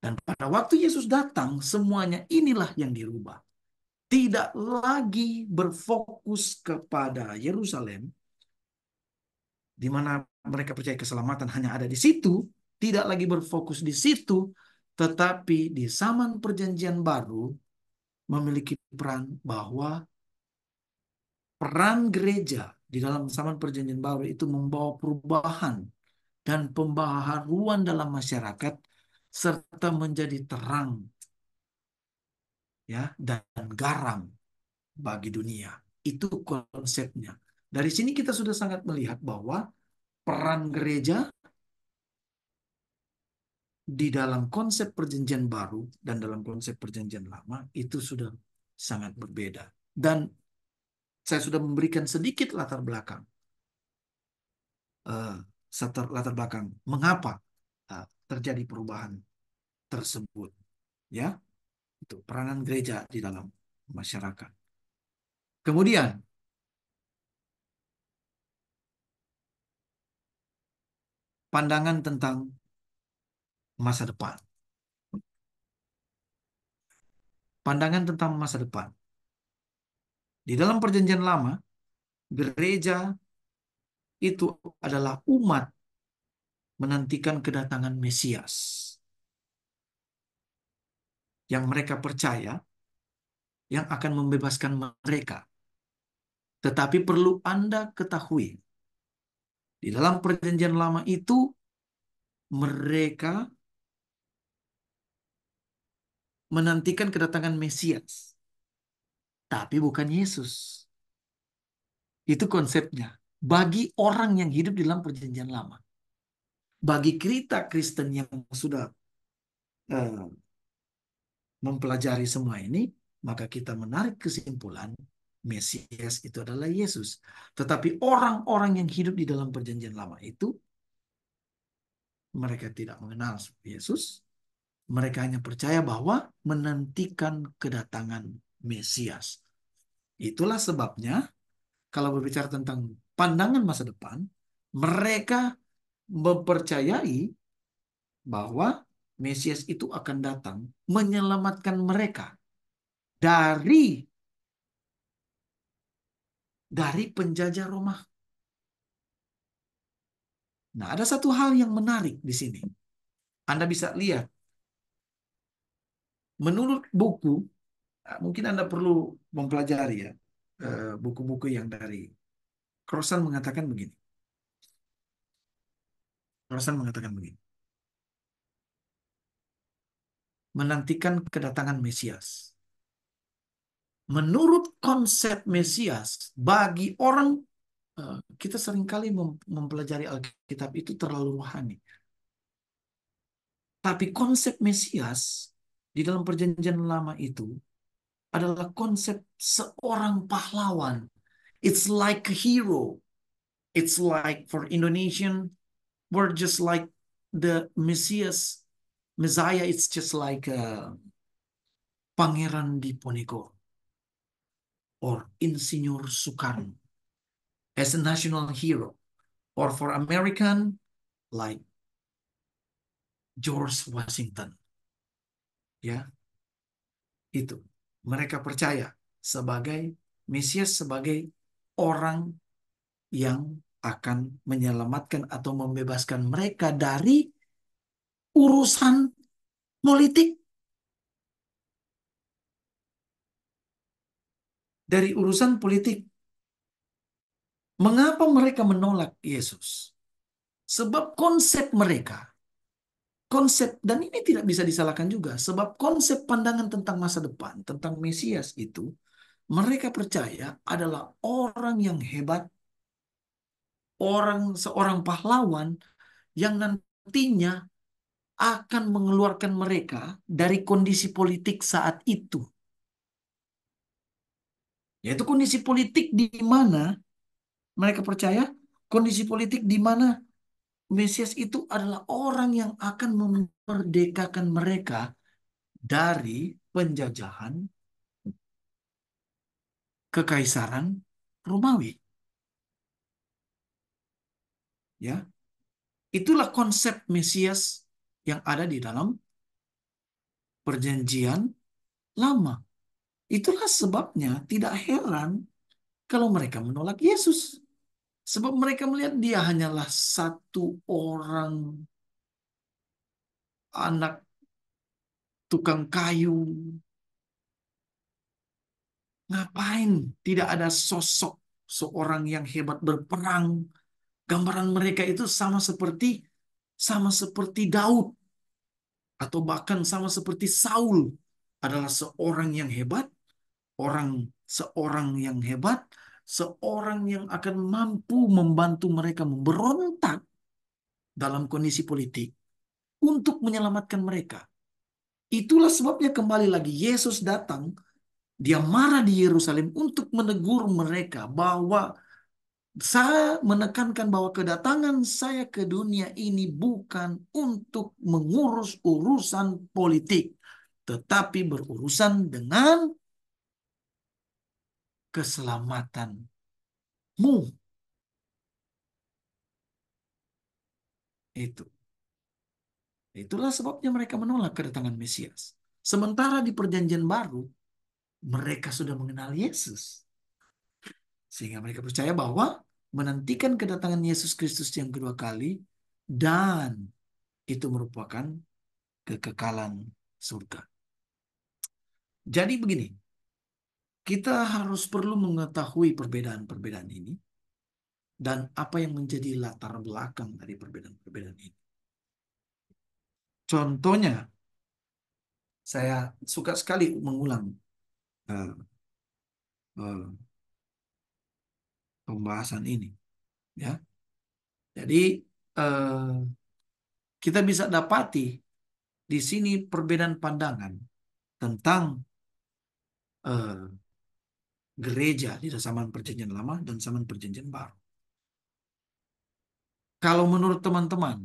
Dan pada waktu Yesus datang, semuanya inilah yang dirubah. Tidak lagi berfokus kepada Yerusalem, di mana mereka percaya keselamatan hanya ada di situ, tidak lagi berfokus di situ, tetapi di zaman perjanjian baru memiliki peran bahwa peran gereja di dalam zaman perjanjian baru itu membawa perubahan dan pembaharuan dalam masyarakat serta menjadi terang, ya, dan garam bagi dunia. Itu konsepnya. Dari sini kita sudah sangat melihat bahwa peran gereja di dalam konsep perjanjian baru dan dalam konsep perjanjian lama itu sudah sangat berbeda. Dan saya sudah memberikan sedikit latar belakang, eh, latar belakang mengapa terjadi perubahan tersebut, ya, itu peranan gereja di dalam masyarakat. Kemudian pandangan tentang masa depan. Pandangan tentang masa depan. Di dalam perjanjian lama, gereja itu adalah umat menantikan kedatangan Mesias. Yang mereka percaya, yang akan membebaskan mereka. Tetapi perlu Anda ketahui, di dalam perjanjian lama itu, mereka menantikan kedatangan Mesias. Tapi bukan Yesus. Itu konsepnya. Bagi orang yang hidup di dalam perjanjian lama. Bagi kita Kristen yang sudah mempelajari semua ini, maka kita menarik kesimpulan Mesias itu adalah Yesus. Tetapi orang-orang yang hidup di dalam perjanjian lama itu, mereka tidak mengenal Yesus. Mereka hanya percaya bahwa menantikan kedatangan Mesias. Itulah sebabnya kalau berbicara tentang pandangan masa depan, mereka mempercayai bahwa Mesias itu akan datang menyelamatkan mereka dari penjajah Roma. Nah, ada satu hal yang menarik di sini. Anda bisa lihat, menurut buku, mungkin Anda perlu mempelajari ya, buku-buku yang dari Crossan mengatakan begini. Crossan mengatakan begini. Menantikan kedatangan Mesias. Menurut konsep Mesias, bagi orang, kita seringkali mempelajari Alkitab itu terlalu rohani. Tapi konsep Mesias di dalam perjanjian lama itu adalah konsep seorang pahlawan. It's like a hero. It's like for Indonesian, we're just like the Messiah, it's just like a Pangeran Diponegoro or Insinyur Soekarno as a national hero. Or for American, like George Washington. Ya, itu. Mereka percaya sebagai Mesias, sebagai orang yang akan menyelamatkan atau membebaskan mereka dari urusan politik. Dari urusan politik. Mengapa mereka menolak Yesus? Sebab konsep mereka, dan ini tidak bisa disalahkan juga, sebab konsep pandangan tentang masa depan, tentang Mesias itu, mereka percaya adalah orang yang hebat, seorang pahlawan yang nantinya akan mengeluarkan mereka dari kondisi politik saat itu. Yaitu kondisi politik di mana mereka percaya, kondisi politik di mana Mesias itu adalah orang yang akan memerdekakan mereka dari penjajahan kekaisaran Romawi. Ya, itulah konsep Mesias yang ada di dalam perjanjian lama. Itulah sebabnya tidak heran kalau mereka menolak Yesus. Sebab mereka melihat dia hanyalah satu orang anak tukang kayu. Ngapain tidak ada sosok seorang yang hebat berperang? Gambaran mereka itu sama seperti Daud atau bahkan sama seperti Saul, adalah seorang yang hebat, seorang yang hebat, seorang yang akan mampu membantu mereka memberontak dalam kondisi politik untuk menyelamatkan mereka. Itulah sebabnya kembali lagi Yesus datang, dia marah di Yerusalem untuk menegur mereka bahwa saya menekankan bahwa kedatangan saya ke dunia ini bukan untuk mengurus urusan politik, tetapi berurusan dengan keselamatanmu. Itu. Itulah sebabnya mereka menolak kedatangan Mesias. Sementara di Perjanjian Baru, mereka sudah mengenal Yesus. Sehingga mereka percaya bahwa menantikan kedatangan Yesus Kristus yang kedua kali dan itu merupakan kekekalan surga. Jadi begini, kita harus perlu mengetahui perbedaan-perbedaan ini dan apa yang menjadi latar belakang dari perbedaan-perbedaan ini. Contohnya, saya suka sekali mengulang eh, eh, pembahasan ini, ya. Jadi eh, kita bisa dapati di sini perbedaan pandangan tentang eh, gereja di zaman Perjanjian Lama dan zaman Perjanjian Baru. Kalau menurut teman-teman,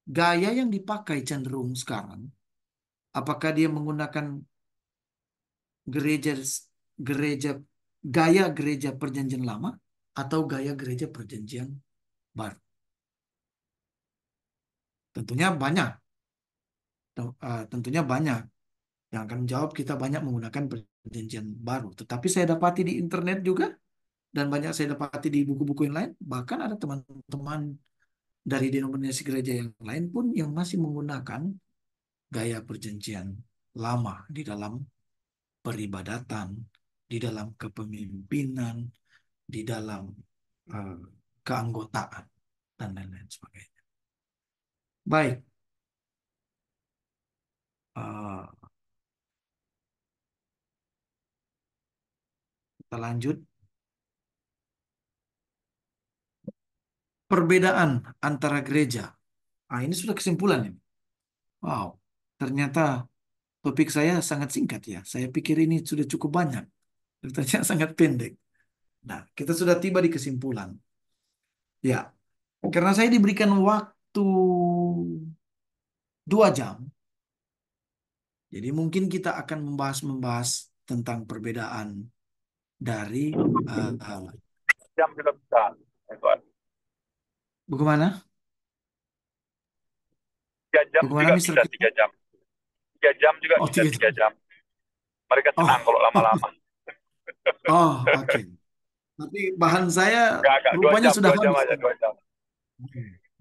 gaya yang dipakai cenderung sekarang, apakah dia menggunakan gereja gereja gaya gereja Perjanjian Lama atau gaya gereja Perjanjian Baru? Tentunya banyak, tentunya banyak. Yang akan menjawab kita banyak menggunakan Perjanjian Baru. Tetapi saya dapati di internet juga dan banyak saya dapati di buku-buku yang lain, bahkan ada teman-teman dari denominasi gereja yang lain pun yang masih menggunakan gaya perjanjian lama di dalam peribadatan, di dalam kepemimpinan, di dalam eh, keanggotaan, dan lain-lain sebagainya. Baik, eh, kita lanjut. Perbedaan antara gereja. Ah, ini sudah kesimpulan ini. Wow, ternyata topik saya sangat singkat ya. Saya pikir ini sudah cukup banyak. Ternyata sangat pendek. Nah, kita sudah tiba di kesimpulan. Ya, karena saya diberikan waktu 2 jam, jadi mungkin kita akan membahas tentang perbedaan dari uh, uh, Jam juga bisa, Edward. bagaimana? 3 jam Bagaimana juga Mister bisa, Kita? 3 jam. 3 jam juga Oh, bisa, 3 jam. 3 jam. Mereka senang Oh, kalau lama-lama. oh, oke. Tapi bahan saya Agak dua rupanya jam, sudah 2 jam habis. aja, 2 jam.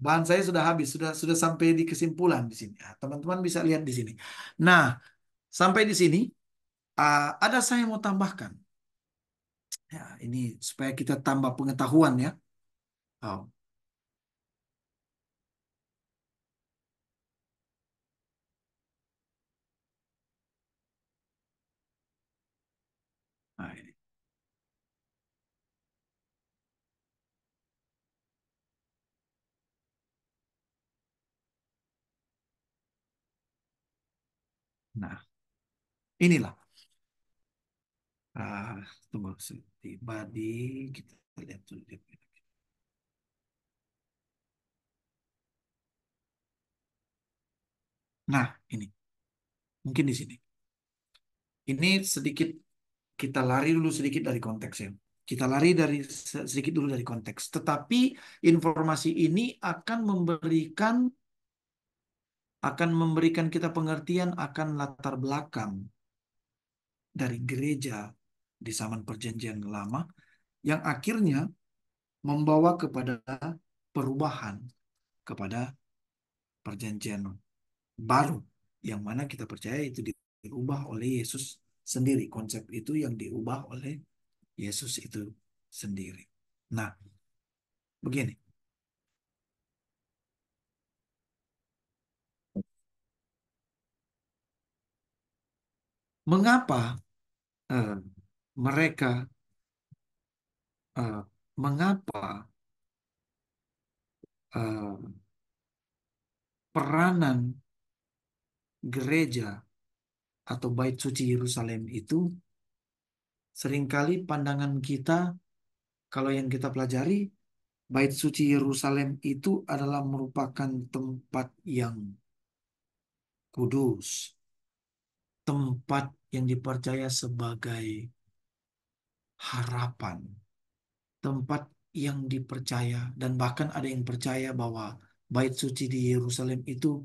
Bahan saya sudah habis, sudah sampai di kesimpulan di sini. Ah, teman-teman bisa lihat di sini. Nah, sampai di sini ada saya mau tambahkan. Ya, ini supaya kita tambah pengetahuan ya. Oh, nah ini. Nah, inilah. Ah, tunggu tiba di kita lihat dulu. Nah, ini mungkin di sini. Ini sedikit kita lari dulu sedikit dari konteksnya. Kita lari dari sedikit dulu dari konteks. Tetapi informasi ini akan memberikan kita pengertian akan latar belakang dari gereja di zaman Perjanjian Lama yang akhirnya membawa kepada perubahan kepada Perjanjian Baru yang mana kita percaya itu diubah oleh Yesus sendiri. Konsep itu yang diubah oleh Yesus itu sendiri. Nah, begini. Mengapa eh, mereka eh, mengapa eh, peranan gereja atau bait suci Yerusalem itu seringkali pandangan kita, kalau yang kita pelajari, bait suci Yerusalem itu adalah merupakan tempat yang kudus, tempat yang dipercaya sebagai harapan, tempat yang dipercaya, dan bahkan ada yang percaya bahwa bait suci di Yerusalem itu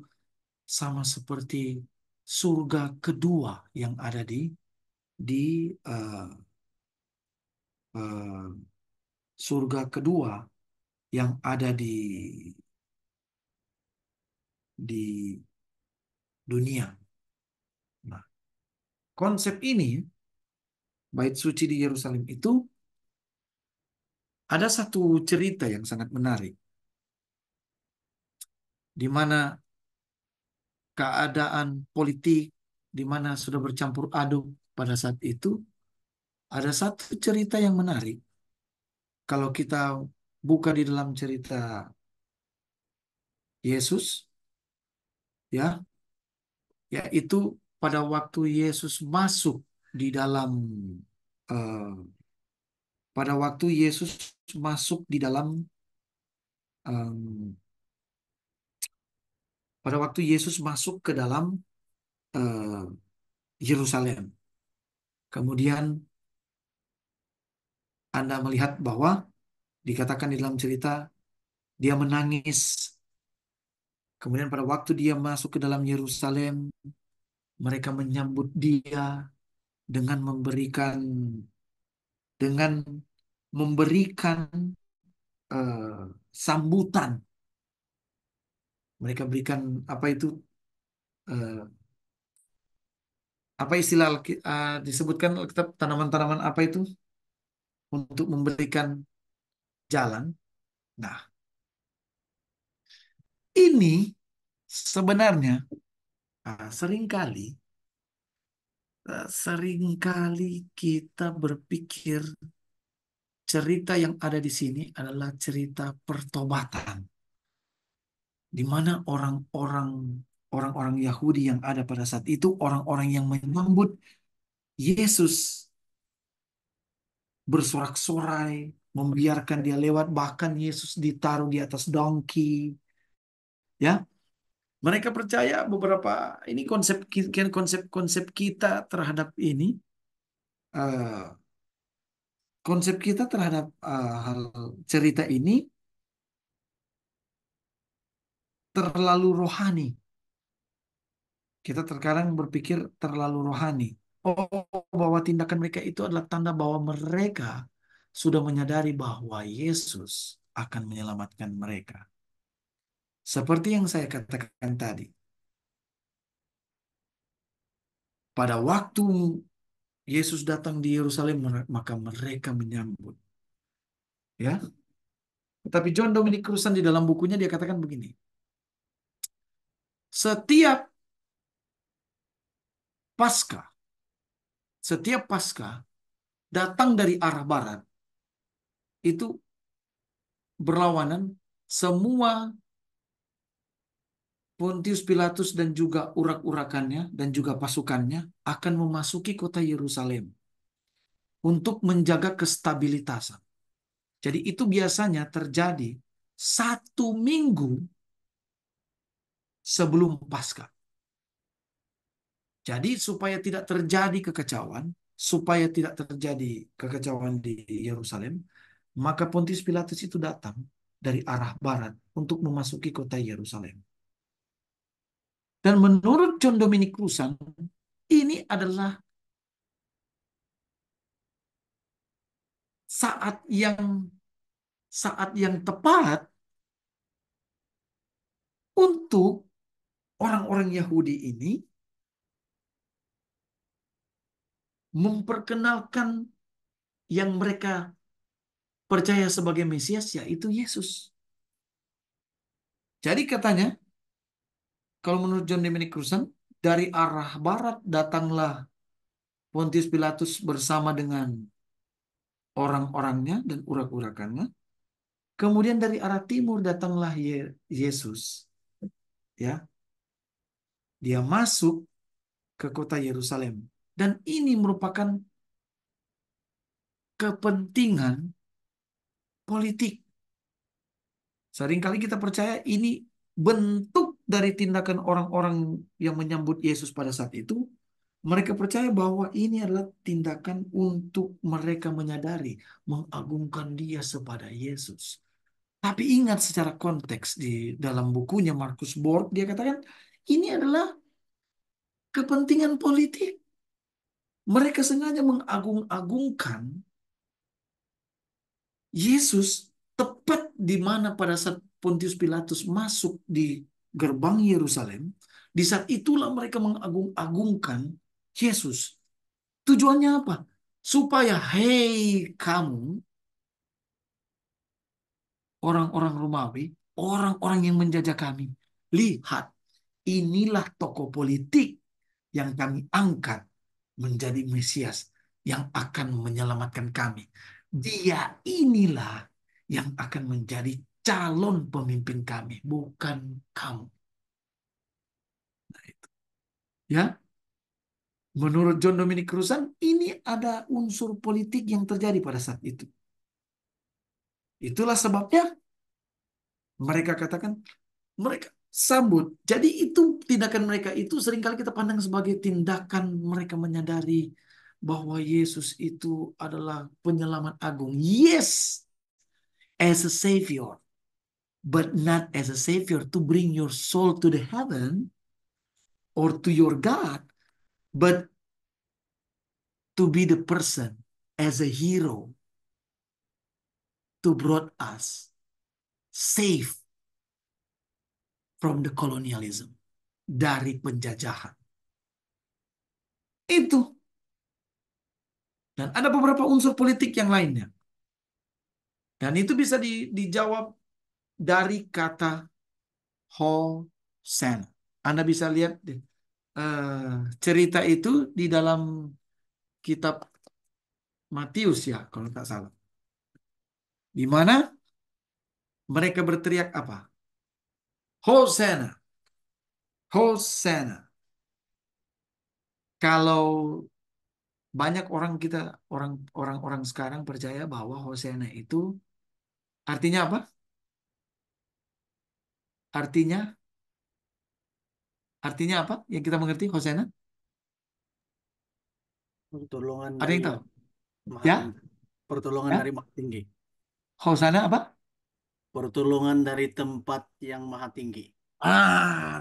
sama seperti surga kedua yang ada di eh, eh, surga kedua yang ada di dunia. Nah, konsep ini, bait suci di Yerusalem itu, ada satu cerita yang sangat menarik, di mana keadaan politik, di mana sudah bercampur aduk pada saat itu, ada satu cerita yang menarik. Kalau kita buka di dalam cerita Yesus, ya, yaitu pada waktu Yesus masuk di dalam eh, pada waktu Yesus masuk di dalam em, pada waktu Yesus masuk ke dalam eh, Yerusalem. Kemudian Anda melihat bahwa dikatakan di dalam cerita dia menangis. Kemudian pada waktu dia masuk ke dalam Yerusalem, mereka menyambut dia dengan dengan memberikan sambutan. Mereka berikan apa itu eh, apa istilah disebutkan Alkitab, tanaman-tanaman apa itu untuk memberikan jalan. Nah, ini sebenarnya seringkali kita berpikir cerita yang ada di sini adalah cerita pertobatan, di mana orang-orang Yahudi yang ada pada saat itu, orang-orang yang menyambut Yesus bersorak-sorai, membiarkan dia lewat, bahkan Yesus ditaruh di atas donkey, ya. Mereka percaya beberapa ini konsep kita terhadap ini, eh, konsep kita terhadap hal cerita ini terlalu rohani. Kita terkadang berpikir terlalu rohani. Bahwa tindakan mereka itu adalah tanda bahwa mereka sudah menyadari bahwa Yesus akan menyelamatkan mereka. Seperti yang saya katakan tadi, pada waktu Yesus datang di Yerusalem, maka mereka menyambut. Ya, tetapi John Dominic Cruzan di dalam bukunya dia katakan begini: setiap Paskah, setiap Paskah datang dari arah barat itu berlawanan. Semua Pontius Pilatus dan juga urak-urakannya dan juga pasukannya akan memasuki kota Yerusalem untuk menjaga kestabilitasan. Jadi itu biasanya terjadi 1 minggu sebelum Paskah. Jadi supaya tidak terjadi kekacauan di Yerusalem, maka Pontius Pilatus itu datang dari arah barat untuk memasuki kota Yerusalem. Dan menurut John Dominic Cruzan, ini adalah saat yang tepat untuk orang-orang Yahudi ini memperkenalkan yang mereka percaya sebagai Mesias, yaitu Yesus. Jadi katanya, kalau menurut John Dominic Cruzan, dari arah barat datanglah Pontius Pilatus bersama dengan orang-orangnya dan urak-urakannya. Kemudian dari arah timur datanglah Yesus, ya. Dia masuk ke kota Yerusalem. Dan ini merupakan kepentingan politik. Seringkali kita percaya ini bentuk dari tindakan orang-orang yang menyambut Yesus pada saat itu. Mereka percaya bahwa ini adalah tindakan untuk mereka menyadari, mengagungkan dia sepada Yesus. Tapi ingat secara konteks di dalam bukunya Markus Borg, dia katakan ini adalah kepentingan politik. Mereka sengaja mengagung-agungkan Yesus tepat di mana pada saat Pontius Pilatus masuk di gerbang Yerusalem. Di saat itulah mereka mengagung-agungkan Yesus. Tujuannya apa? Supaya, hei kamu, orang-orang Romawi, orang-orang yang menjajah kami, lihat, inilah tokoh politik yang kami angkat menjadi Mesias yang akan menyelamatkan kami. Dia inilah yang akan menjadi calon pemimpin kami, bukan kamu. Nah, itu. Ya, menurut John Dominic Cruzan, ini ada unsur politik yang terjadi pada saat itu. Itulah sebabnya mereka katakan, mereka sambut. Jadi itu tindakan mereka itu seringkali kita pandang sebagai tindakan mereka menyadari bahwa Yesus itu adalah penyelamat agung. Yes, as a savior, but not as a savior to bring your soul to the heaven or to your God, but to be the person as a hero to brought us safe from the colonialism, dari penjajahan. Itu. Dan ada beberapa unsur politik yang lainnya. Dan itu bisa dijawab dari kata Hosanna. Anda bisa lihat cerita itu di dalam kitab Matius ya, kalau tak salah. Di mana mereka berteriak apa? Hosanna, Hosanna. Kalau banyak orang-orang sekarang percaya bahwa Hosanna itu artinya apa? Artinya Artinya apa? Yang kita mengerti Hosanna? Pertolongan Ada dari yang tahu? Maha Ya? Tinggi. Pertolongan Ya? dari Maha Tinggi. Hosanna apa? Pertolongan dari tempat yang Maha Tinggi.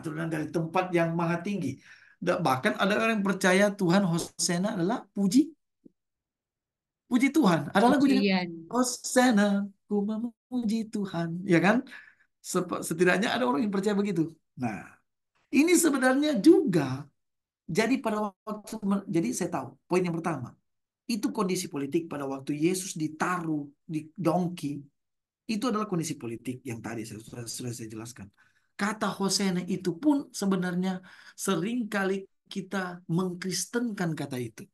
Turunan dari tempat yang maha tinggi. Bahkan ada orang yang percaya Tuhan Hosanna adalah puji Tuhan. Ada lagu juga Pujian. Hosanna, ku memuji Tuhan, ya kan? Setidaknya ada orang yang percaya begitu. Nah, ini sebenarnya juga jadi pada waktu jadi saya tahu poin yang pertama itu kondisi politik pada waktu Yesus ditaruh di dongki. Itu adalah kondisi politik yang tadi sudah saya jelaskan. Kata Hosea itu pun sebenarnya seringkali kita mengkristenkan kata itu.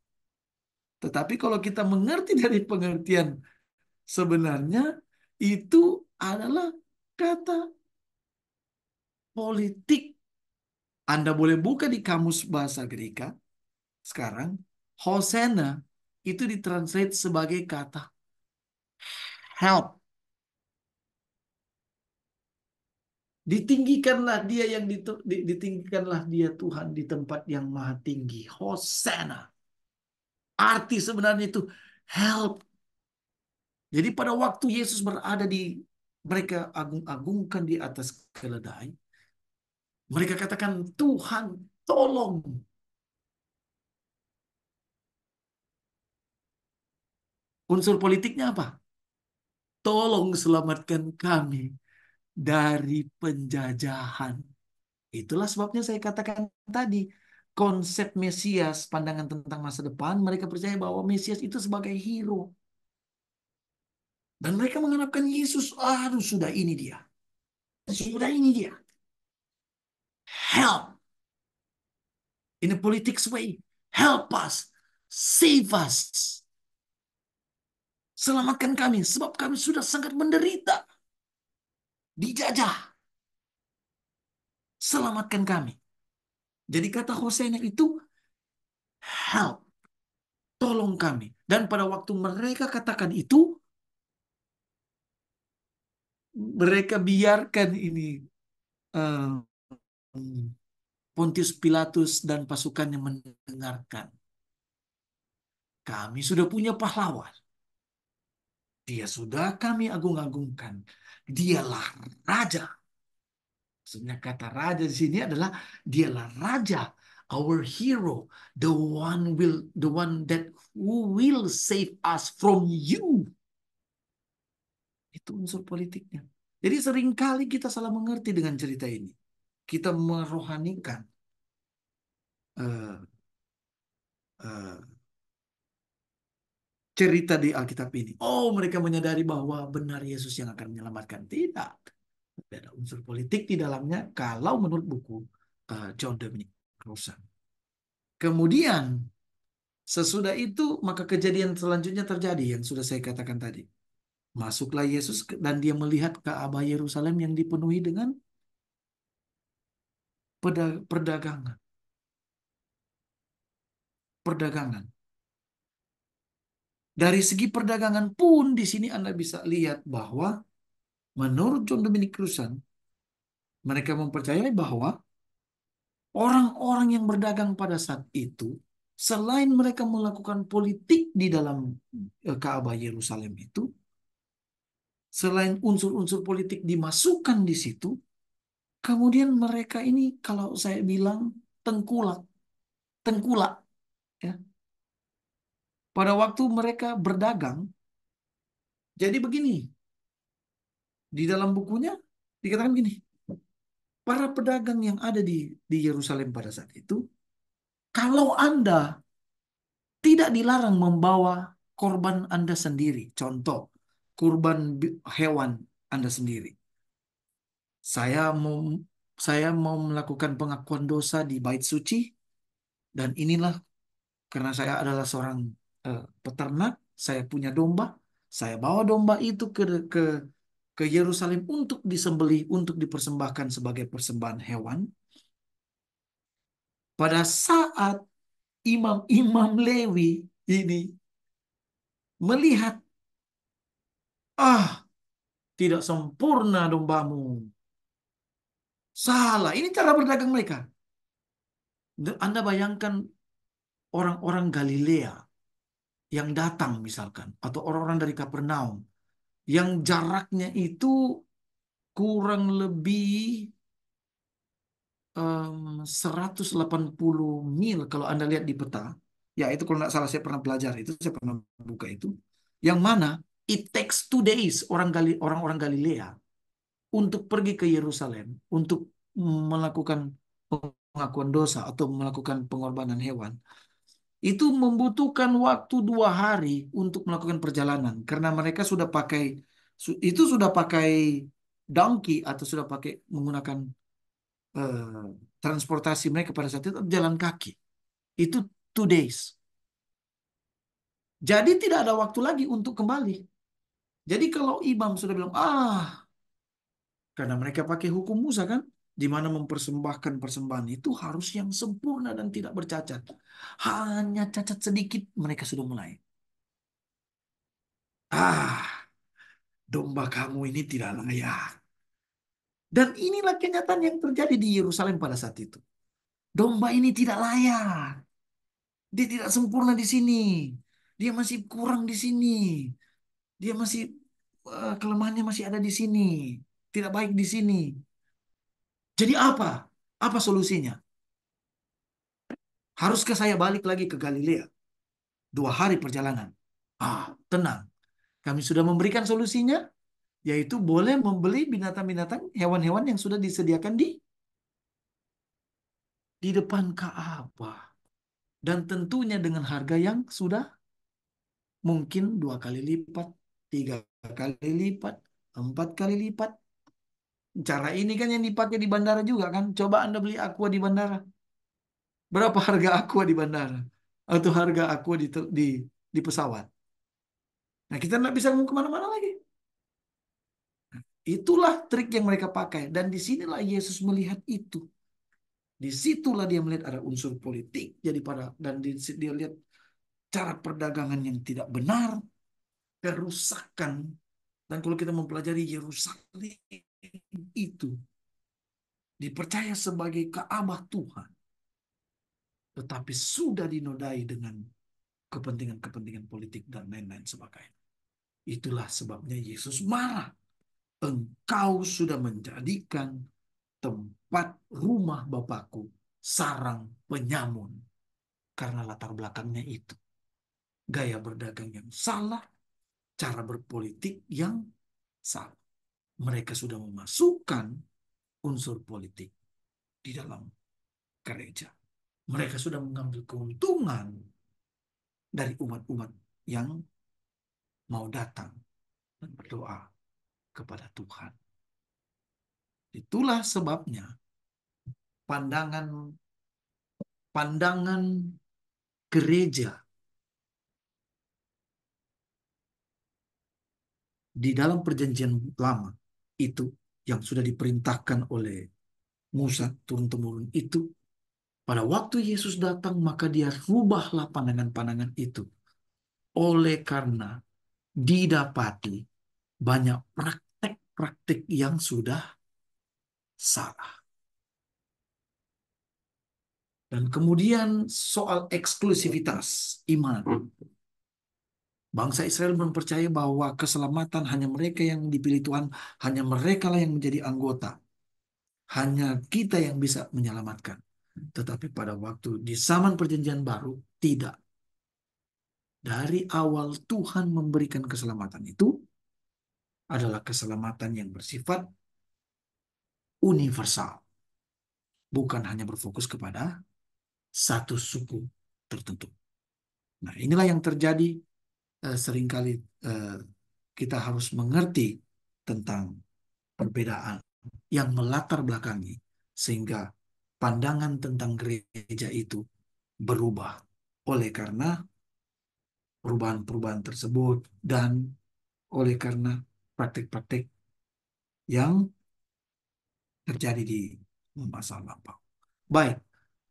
Tetapi kalau kita mengerti dari pengertian sebenarnya itu adalah kata politik. Anda boleh buka di kamus bahasa Greka sekarang. Hosanna itu ditranslate sebagai kata help. Ditinggikanlah dia yang ditinggikanlah dia Tuhan di tempat yang maha tinggi. Hosanna. Arti sebenarnya itu help. Jadi pada waktu Yesus berada di mereka agung-agungkan di atas keledai, mereka katakan Tuhan tolong. Unsur politiknya apa? Tolong selamatkan kami dari penjajahan. Itulah sebabnya saya katakan tadi, konsep Mesias, pandangan tentang masa depan, mereka percaya bahwa Mesias itu sebagai hero. Dan mereka mengharapkan Yesus, aduh sudah ini dia. Sudah ini dia. Help. In a politics way. Help us. Save us. Selamatkan kami, sebab kami sudah sangat menderita, dijajah. Selamatkan kami. Jadi kata Hosea itu help, tolong kami. Dan pada waktu mereka katakan itu, mereka biarkan ini eh, Pontius Pilatus dan pasukannya mendengarkan. Kami sudah punya pahlawan. Dia sudah kami agung-agungkan. Dialah raja. Maksudnya kata raja di sini adalah dialah raja, our hero, the one that who will save us from you. Itu unsur politiknya. Jadi seringkali kita salah mengerti dengan cerita ini. Kita merohanikan eh, eh, cerita di Alkitab ini. Oh, mereka menyadari bahwa benar Yesus yang akan menyelamatkan. Tidak. Tidak ada unsur politik di dalamnya kalau menurut buku John Dominic Crossan. Kemudian, sesudah itu, maka kejadian selanjutnya terjadi yang sudah saya katakan tadi. Masuklah Yesus dan dia melihat Ka'bah Yerusalem yang dipenuhi dengan perdagangan. Perdagangan. Dari segi perdagangan pun di sini Anda bisa lihat bahwa menurut John Dominic Crossan, mereka mempercayai bahwa orang-orang yang berdagang pada saat itu, selain mereka melakukan politik di dalam Ka'bah Yerusalem itu, selain unsur-unsur politik dimasukkan di situ, kemudian mereka ini kalau saya bilang tengkulak, tengkulak, ya. Pada waktu mereka berdagang, jadi begini, di dalam bukunya dikatakan gini, para pedagang yang ada di Yerusalem pada saat itu, kalau Anda tidak dilarang membawa korban Anda sendiri, contoh kurban hewan Anda sendiri. Saya mau saya mau melakukan pengakuan dosa di bait suci dan inilah karena saya adalah seorang peternak, saya punya domba, saya bawa domba itu ke Yerusalem untuk disembelih, untuk dipersembahkan sebagai persembahan hewan. Pada saat imam-imam Lewi ini melihat, tidak sempurna dombamu. Salah, ini cara berdagang mereka. Anda bayangkan orang-orang Galilea yang datang misalkan, atau orang-orang dari Kapernaum, yang jaraknya itu kurang lebih 180 mil kalau Anda lihat di peta. Ya itu kalau nggak salah saya pernah belajar itu, saya pernah buka itu. Yang mana it takes 2 days orang-orang Galilea untuk pergi ke Yerusalem untuk melakukan pengakuan dosa atau melakukan pengorbanan hewan. Itu membutuhkan waktu 2 hari untuk melakukan perjalanan karena mereka sudah pakai donkey atau sudah pakai menggunakan eh, transportasi mereka pada saat itu jalan kaki. Itu 2 days. Jadi tidak ada waktu lagi untuk kembali. Jadi kalau imam sudah bilang, karena mereka pakai hukum Musa kan, di mana mempersembahkan persembahan itu harus yang sempurna dan tidak bercacat. Hanya cacat sedikit mereka sudah mulai. Domba kamu ini tidak layak. Dan inilah kenyataan yang terjadi di Yerusalem pada saat itu. Domba ini tidak layak. Dia tidak sempurna di sini. Dia masih kurang di sini. Dia masih kelemahannya masih ada di sini. Tidak baik di sini. Jadi apa? Apa solusinya? Haruskah saya balik lagi ke Galilea? 2 hari perjalanan. Tenang. Kami sudah memberikan solusinya, yaitu boleh membeli binatang-binatang, hewan-hewan yang sudah disediakan di depan Ka'bah. Dan tentunya dengan harga yang sudah mungkin 2 kali lipat, 3 kali lipat, 4 kali lipat. Cara ini kan yang dipakai di bandara juga kan. Coba Anda beli aqua di bandara. Berapa harga aqua di bandara? Atau harga aqua di pesawat? Nah, kita nggak bisa ngomong kemana-mana lagi. Itulah trik yang mereka pakai. Dan disinilah Yesus melihat itu. Disitulah dia melihat ada unsur politik. Jadi dan dia lihat cara perdagangan yang tidak benar, kerusakan. Dan kalau kita mempelajari Yerusalem itu dipercaya sebagai Ka'bah Tuhan, tetapi sudah dinodai dengan kepentingan-kepentingan politik dan lain-lain sebagainya. Itulah sebabnya Yesus marah. Engkau sudah menjadikan tempat rumah Bapakku sarang penyamun. Karena latar belakangnya itu. Gaya berdagang yang salah, cara berpolitik yang salah. Mereka sudah memasukkan unsur politik di dalam gereja. Mereka sudah mengambil keuntungan dari umat-umat yang mau datang dan berdoa kepada Tuhan. Itulah sebabnya pandangan gereja di dalam perjanjian lama itu yang sudah diperintahkan oleh Musa turun-temurun itu, pada waktu Yesus datang maka dia rubahlah pandangan-pandangan itu, oleh karena didapati banyak praktek-praktek yang sudah salah. Dan kemudian soal eksklusivitas iman. Bangsa Israel mempercayai bahwa keselamatan hanya mereka yang dipilih Tuhan, hanya mereka lah yang menjadi anggota. Hanya kita yang bisa menyelamatkan. Tetapi pada waktu di zaman perjanjian baru, tidak. Dari awal Tuhan memberikan keselamatan itu adalah keselamatan yang bersifat universal. Bukan hanya berfokus kepada satu suku tertentu. Nah, inilah yang terjadi seringkali kita harus mengerti tentang perbedaan yang melatar belakangi sehingga pandangan tentang gereja itu berubah oleh karena perubahan-perubahan tersebut dan oleh karena praktik-praktik yang terjadi di masa lampau. Baik,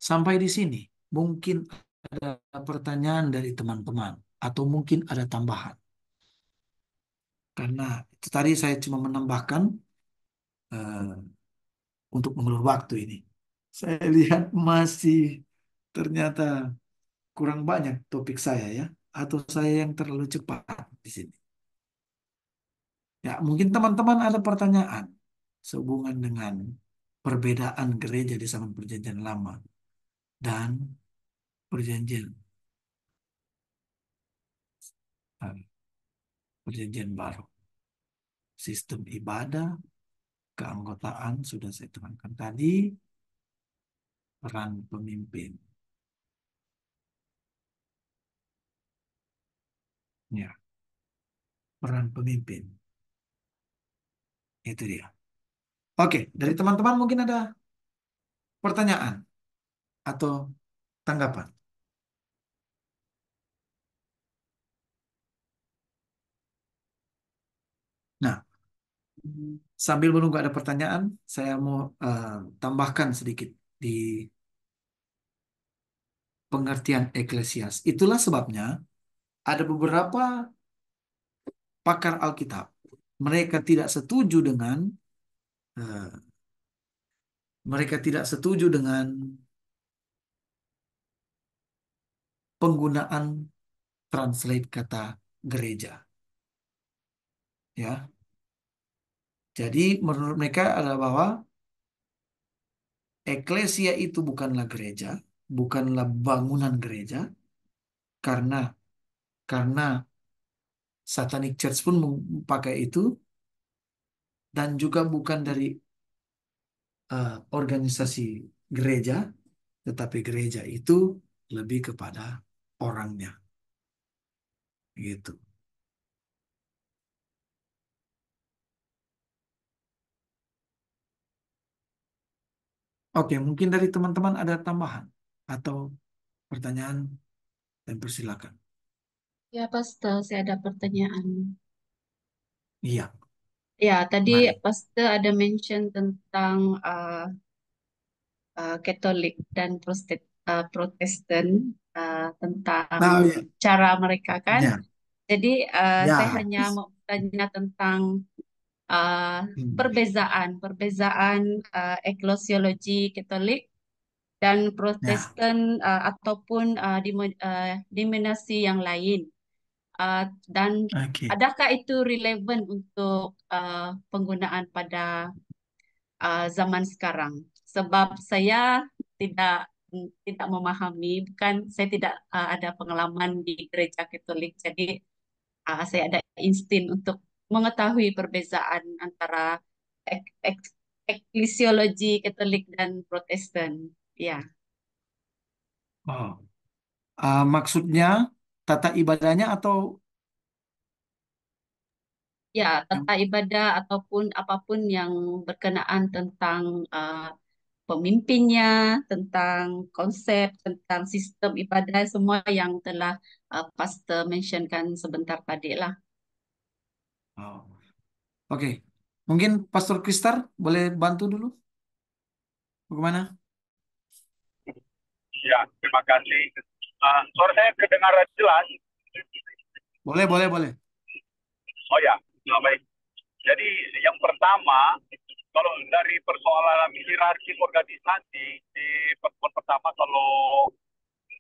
sampai di sini mungkin ada pertanyaan dari teman-teman atau mungkin ada tambahan. Karena itu tadi saya cuma menambahkan eh, untuk mengulur waktu ini. Saya lihat masih ternyata kurang banyak topik saya ya, atau saya yang terlalu cepat di sini. Ya, mungkin teman-teman ada pertanyaan sehubungan dengan perbedaan gereja di zaman Perjanjian Lama dan Perjanjian eh, Perjanjian Baru. Sistem ibadah, keanggotaan sudah saya terangkan tadi, peran pemimpin. Ya, peran pemimpin. Itu dia. Oke, dari teman-teman mungkin ada pertanyaan atau tanggapan. Nah, sambil menunggu ada pertanyaan, saya mau tambahkan sedikit di pengertian eklesias. Itulah sebabnya ada beberapa pakar Alkitab. Mereka tidak setuju dengan eh, mereka tidak setuju dengan penggunaan translate kata gereja. Ya. Jadi menurut mereka adalah bahwa eklesia itu bukanlah gereja, bukanlah bangunan gereja, karena karena Satanic Church pun memakai itu, dan juga bukan dari organisasi gereja, tetapi gereja itu lebih kepada orangnya, gitu. Oke, mungkin dari teman-teman ada tambahan atau pertanyaan, dan persilakan. Ya, Pastor, saya ada pertanyaan. Iya, Ya, tadi mari. Pastor ada mention tentang Katolik dan Protestan, tentang Nah, ya, cara mereka kan. ya, Jadi saya ya. hanya mau tanya tentang uh, Hmm. perbezaan eklesiologi Katolik dan Ya, Protestan ataupun denominasi yang lain. Dan oke. adakah itu relevan untuk penggunaan pada zaman sekarang? Sebab saya tidak tidak memahami, bukan saya tidak ada pengalaman di gereja Katolik, jadi saya ada insting untuk mengetahui perbezaan antara eklesiologi Katolik dan Protestan. Ya, Oh, maksudnya tata ibadahnya atau ya, yang tata ibadah ataupun apapun yang berkenaan tentang pemimpinnya, tentang konsep, tentang sistem ibadah, semua yang telah Pastor mentionkan sebentar tadi lah. oh, oke. Mungkin Pastor Kristar boleh bantu dulu? Bagaimana? Ya, terima kasih. Suara saya kedengaran jelas. Boleh, boleh, boleh. Oh ya, baik. Jadi yang pertama, kalau dari persoalan hierarki organisasi di pertemuan pertama, kalau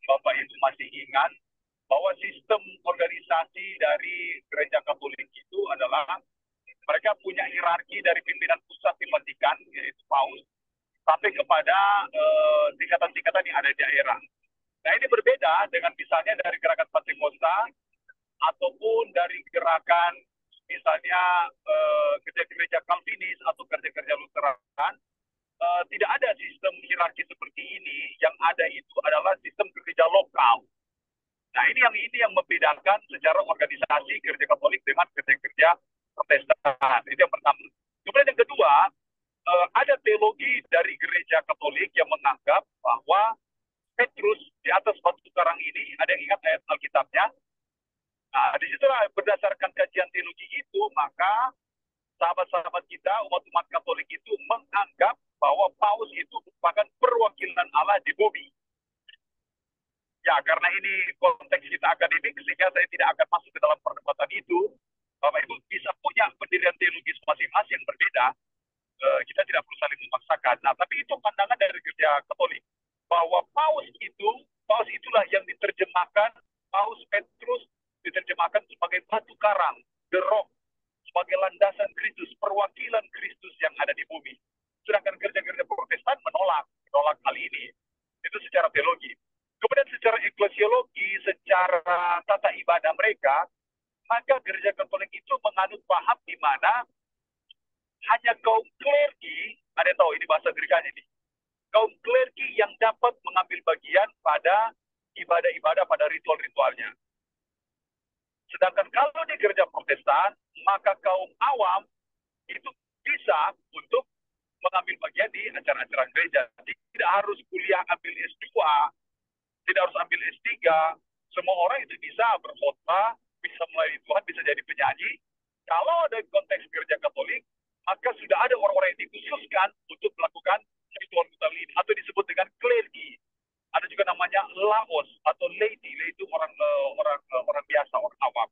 Bapak Ibu masih ingat bahwa sistem organisasi dari Gereja Katolik itu adalah mereka punya hierarki dari pimpinan pusat di Vatikan, yaitu Paus, sampai kepada tingkatan-tingkatan yang ada di daerah. Nah, ini berbeda dengan misalnya dari gerakan Pantekosta ataupun dari gerakan misalnya gereja-gereja Calvinis atau gereja-gereja Lutheran. Tidak ada sistem hierarki seperti ini. Yang ada itu adalah sistem gereja lokal. Nah, ini yang membedakan secara organisasi gereja Katolik dengan gereja-gereja Protestan. Itu yang pertama. Kemudian yang kedua, ada teologi dari gereja Katolik yang menganggap bahwa Petrus di atas batu karang ini, ada yang ingat ayat Alkitabnya? Nah, disitulah berdasarkan kajian teologi itu, maka sahabat-sahabat kita, umat-umat Katolik itu menganggap bahwa Paus itu merupakan perwakilan Allah di bumi. Ya, karena ini konteks kita akademik, sehingga saya tidak akan masuk ke dalam perdebatan itu. Bapak Ibu bisa punya pendirian teologis masing-masing yang berbeda. Kita tidak perlu saling memaksakan. Nah, tapi itu pandangan dari gereja Katolik. Bahwa Paus itulah yang diterjemahkan, Paus Petrus diterjemahkan sebagai batu karang, the rock, sebagai landasan Kristus, perwakilan Kristus yang ada di bumi. Sedangkan gereja-gereja Protestan menolak hal ini. Itu secara teologi. Kemudian secara eklesiologi, secara tata ibadah mereka, maka gereja Katolik itu menganut paham di mana hanya kaum klergi, ada yang tahu ini bahasa Gerikanya ini, kaum klergi yang dapat mengambil bagian pada ibadah-ibadah, pada ritual-ritualnya. Sedangkan kalau di gereja Protestan, maka kaum awam itu bisa untuk mengambil bagian di acara-acara gereja. Tidak harus kuliah ambil S2, tidak harus ambil S3. Semua orang itu bisa berkhotbah, bisa melayani Tuhan, bisa jadi penyanyi. Kalau ada konteks gereja Katolik, maka sudah ada orang-orang yang dikhususkan untuk melakukan ritual-ritual ini, atau disebut dengan klergi. Ada juga namanya laos atau laity. Itu orang biasa, orang awam.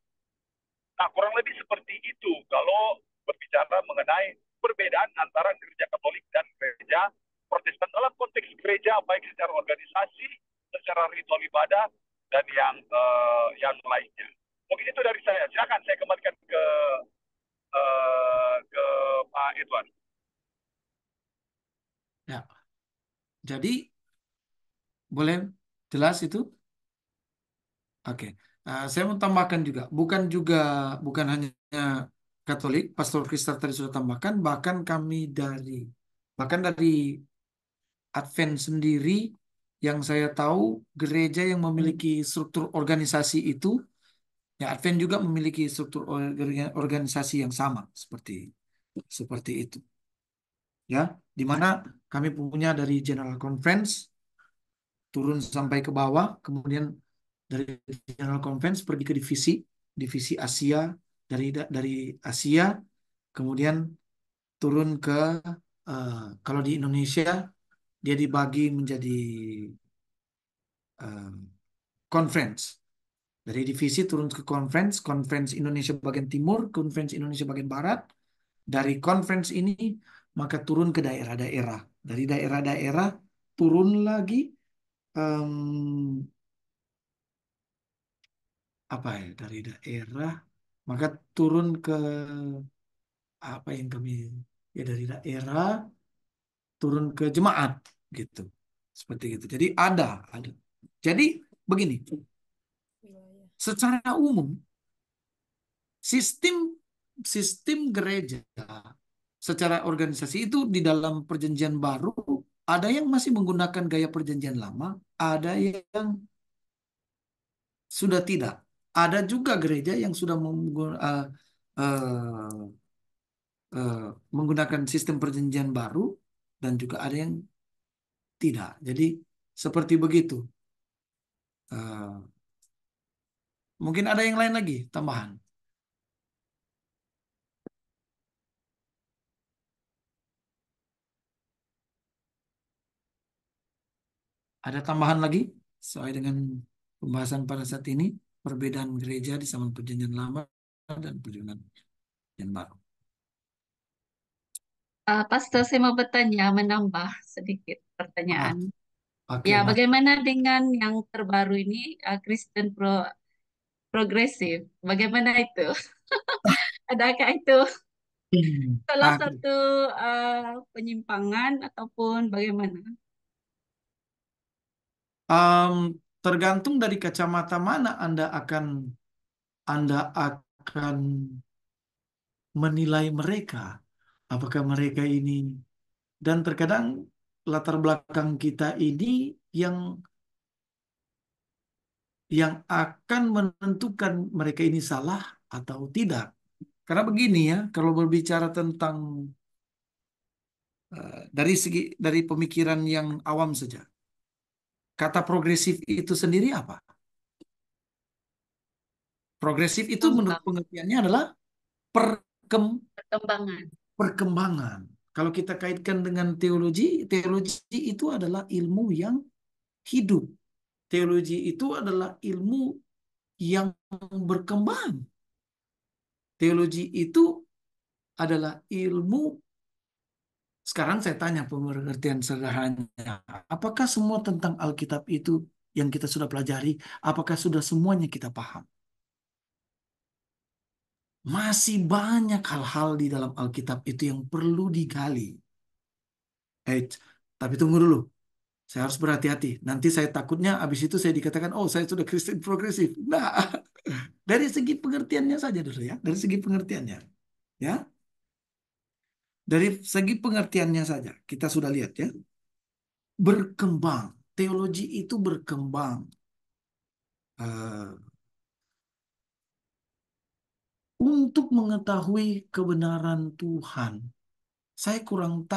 Nah, kurang lebih seperti itu kalau berbicara mengenai perbedaan antara gereja Katolik dan gereja Protestan dalam konteks gereja, baik secara organisasi, secara ritual ibadah, dan yang lainnya. Mungkin itu dari saya. Silakan saya kembalikan ke Pak Edward. Ya, jadi boleh jelas itu? Oke. Saya mau tambahkan juga, bukan hanya Katolik, Pastor Kristar tadi sudah tambahkan, bahkan dari Advent sendiri yang saya tahu gereja yang memiliki struktur organisasi itu, ya Advent juga memiliki struktur organisasi yang sama seperti itu. Ya, di mana kami punya dari General Conference turun sampai ke bawah, kemudian Dari General Conference pergi ke divisi Asia, dari Asia kemudian turun ke kalau di Indonesia dia dibagi menjadi eh, conference. Dari divisi turun ke conference, conference Indonesia bagian timur, conference Indonesia bagian barat. Dari conference ini maka turun ke daerah-daerah. Dari daerah-daerah turun lagi em, apa ya? Dari daerah maka turun ke apa yang kami ya dari daerah turun ke jemaat gitu. Seperti itu. Jadi ada. Jadi begini, secara umum sistem sistem gereja secara organisasi itu di dalam perjanjian baru ada yang masih menggunakan gaya perjanjian lama, ada yang sudah tidak. Ada juga gereja yang sudah eh, menggunakan sistem perjanjian baru dan juga ada yang tidak. Jadi seperti begitu. Eh, Mungkin ada yang lain lagi tambahan. Ada tambahan lagi sesuai dengan pembahasan pada saat ini perbedaan gereja di zaman perjanjian lama dan perjanjian baru. Pastor, saya mau bertanya, menambah sedikit Ah, pertanyaan. oke, Ya, Mas. bagaimana dengan yang terbaru ini, Kristen progresif? Bagaimana itu? Adakah itu salah Ah, satu penyimpangan ataupun bagaimana? um, tergantung dari kacamata mana Anda akan menilai mereka. Apakah mereka ini dan terkadang latar belakang kita ini yang yang akan menentukan mereka ini salah atau tidak. Karena begini ya, kalau berbicara tentang dari pemikiran yang awam saja, kata progresif itu sendiri apa? Progresif itu menurut Berkembang, pengertiannya adalah perkem- perkembangan. perkembangan. Kalau kita kaitkan dengan teologi, teologi itu adalah ilmu yang hidup. Teologi itu adalah ilmu yang berkembang. Teologi itu adalah ilmu. Sekarang saya tanya pengertian sederhananya. Apakah semua tentang Alkitab itu yang kita sudah pelajari, apakah sudah semuanya kita paham? Masih banyak hal-hal di dalam Alkitab itu yang perlu digali. Eh, tapi tunggu dulu. Saya harus berhati-hati. Nanti saya takutnya habis itu saya dikatakan, oh saya sudah Kristen progresif. Nah, dari segi pengertiannya saja dulu ya. Dari segi pengertiannya. Ya, dari segi pengertiannya saja. Kita sudah lihat ya. Berkembang. Teologi itu berkembang. Eh, untuk mengetahui kebenaran Tuhan. Saya kurang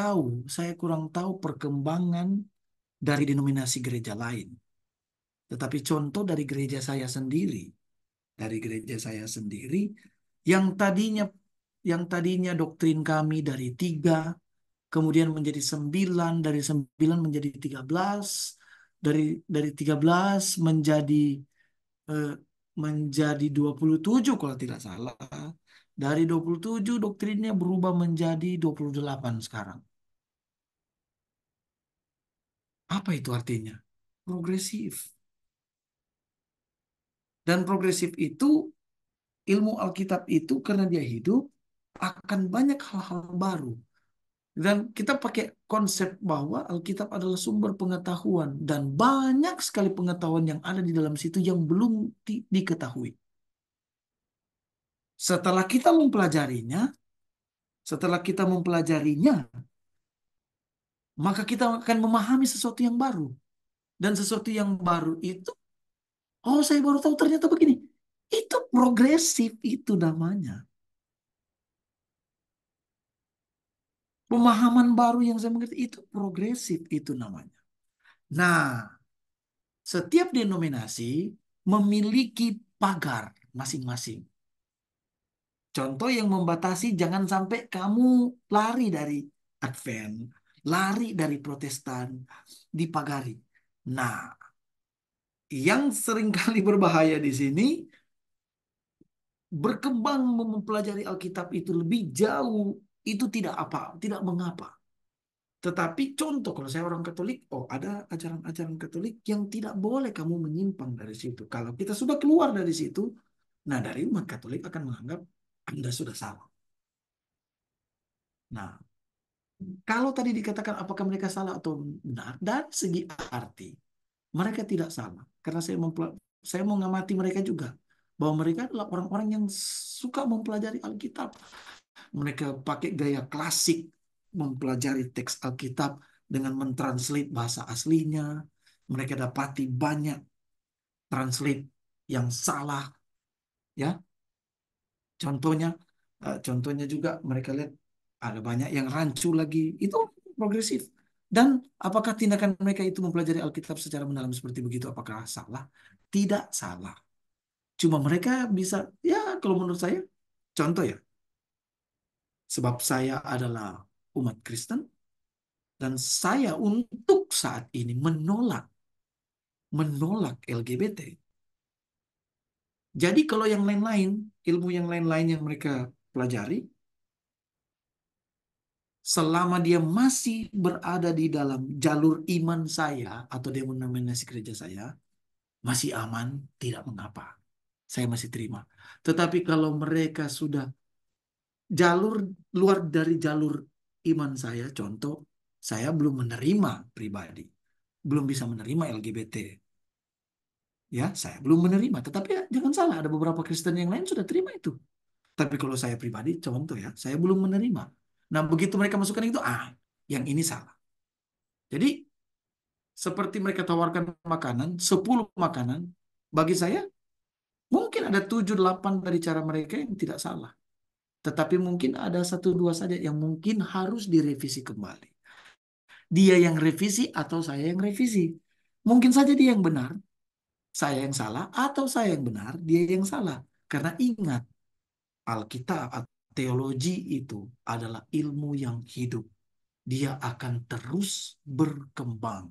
tahu perkembangan dari denominasi gereja lain. Tetapi contoh dari gereja saya sendiri, yang tadinya yang tadinya doktrin kami dari 3, kemudian menjadi 9, dari 9 menjadi 13, dari 13 eh, menjadi 27 kalau tidak salah. Dari 27 doktrinnya berubah menjadi 28 sekarang. Apa itu artinya? Progresif. Dan progresif itu ilmu Alkitab itu karena dia hidup akan banyak hal-hal baru. Dan kita pakai konsep bahwa Alkitab adalah sumber pengetahuan dan banyak sekali pengetahuan yang ada di dalam situ yang belum diketahui. Setelah kita mempelajarinya, setelah kita mempelajarinya, maka kita akan memahami sesuatu yang baru. Dan sesuatu yang baru itu, oh saya baru tahu ternyata begini. Itu progresif itu namanya. Pemahaman baru yang saya mengerti itu progresif itu namanya. Nah, setiap denominasi memiliki pagar masing-masing. Contoh yang membatasi jangan sampai kamu lari dari Advent, lari dari Protestan, dipagari. Nah, yang seringkali berbahaya di sini, berkembang mempelajari Alkitab itu lebih jauh, itu tidak tidak mengapa. Tetapi contoh kalau saya orang Katolik, oh ada ajaran-ajaran Katolik yang tidak boleh kamu menyimpang dari situ. Kalau kita sudah keluar dari situ, nah dari umat Katolik akan menganggap Anda sudah salah. Nah, kalau tadi dikatakan apakah mereka salah atau benar, dari segi arti, mereka tidak salah. Karena saya mau mengamati mereka juga. Bahwa mereka adalah orang-orang yang suka mempelajari Alkitab. Mereka pakai gaya klasik mempelajari teks Alkitab dengan mentranslate bahasa aslinya. Mereka dapati banyak translate yang salah, ya. Contohnya, contohnya juga mereka lihat ada banyak yang rancu lagi. Itu progresif. Dan apakah tindakan mereka itu mempelajari Alkitab secara mendalam seperti begitu? Apakah salah? Tidak salah. Cuma mereka bisa, ya kalau menurut saya, contoh ya, sebab saya adalah umat Kristen, dan saya untuk saat ini menolak LGBT. Jadi kalau yang lain-lain, ilmu yang lain-lain yang mereka pelajari, selama dia masih berada di dalam jalur iman saya atau denominasi gereja saya, masih aman, tidak mengapa. Saya masih terima. Tetapi kalau mereka sudah jalur luar dari jalur iman saya, contoh, saya belum menerima pribadi, belum bisa menerima LGBT. Ya, saya belum menerima. Tetapi ya, jangan salah, ada beberapa Kristen yang lain sudah terima itu. Tapi kalau saya pribadi, contoh ya, saya belum menerima. Nah, begitu mereka masukkan itu, yang ini salah. Jadi, seperti mereka tawarkan makanan, 10 makanan, bagi saya, mungkin ada 7-8 dari cara mereka yang tidak salah. Tetapi mungkin ada 1-2 saja yang mungkin harus direvisi kembali. Dia yang revisi atau saya yang revisi. Mungkin saja dia yang benar, saya yang salah, atau saya yang benar, dia yang salah. Karena ingat, Alkitab, teologi itu adalah ilmu yang hidup. Dia akan terus berkembang.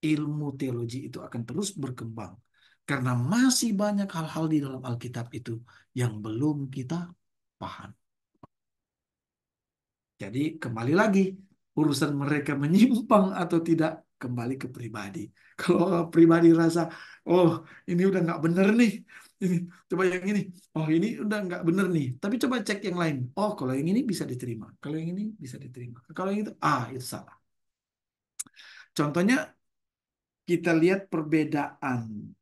Ilmu teologi itu akan terus berkembang. Karena masih banyak hal-hal di dalam Alkitab itu yang belum kita paham. Jadi kembali lagi, urusan mereka menyimpang atau tidak, kembali ke pribadi. Kalau pribadi rasa, oh ini udah nggak bener nih, ini coba yang ini, oh ini udah nggak bener nih. Tapi coba cek yang lain. Oh kalau yang ini bisa diterima, kalau yang ini bisa diterima. Kalau yang itu, itu salah. Contohnya kita lihat perbedaan.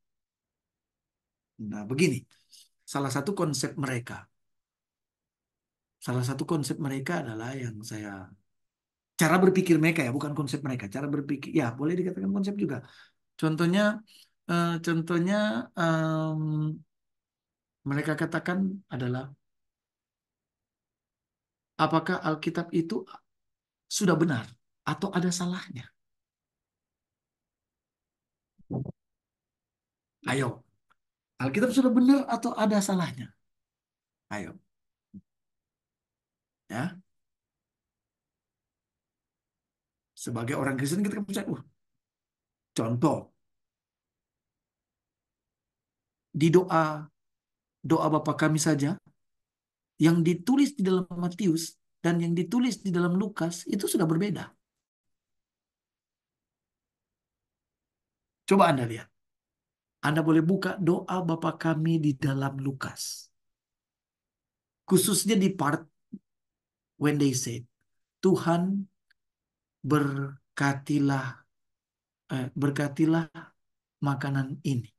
Nah begini, salah satu konsep mereka. Salah satu konsep mereka adalah yang saya cara berpikir mereka ya, bukan konsep mereka. Cara berpikir, ya boleh dikatakan konsep juga. Contohnya, contohnya mereka katakan adalah apakah Alkitab itu sudah benar atau ada salahnya? Ayo, Alkitab sudah benar atau ada salahnya? Ayo, ya. Sebagai orang Kristen kita percaya, contoh di doa Bapa kami saja yang ditulis di dalam Matius dan yang ditulis di dalam Lukas itu sudah berbeda. Coba Anda lihat. Anda boleh buka doa Bapa kami di dalam Lukas. Khususnya di part when they said, Tuhan berkatilah makanan ini.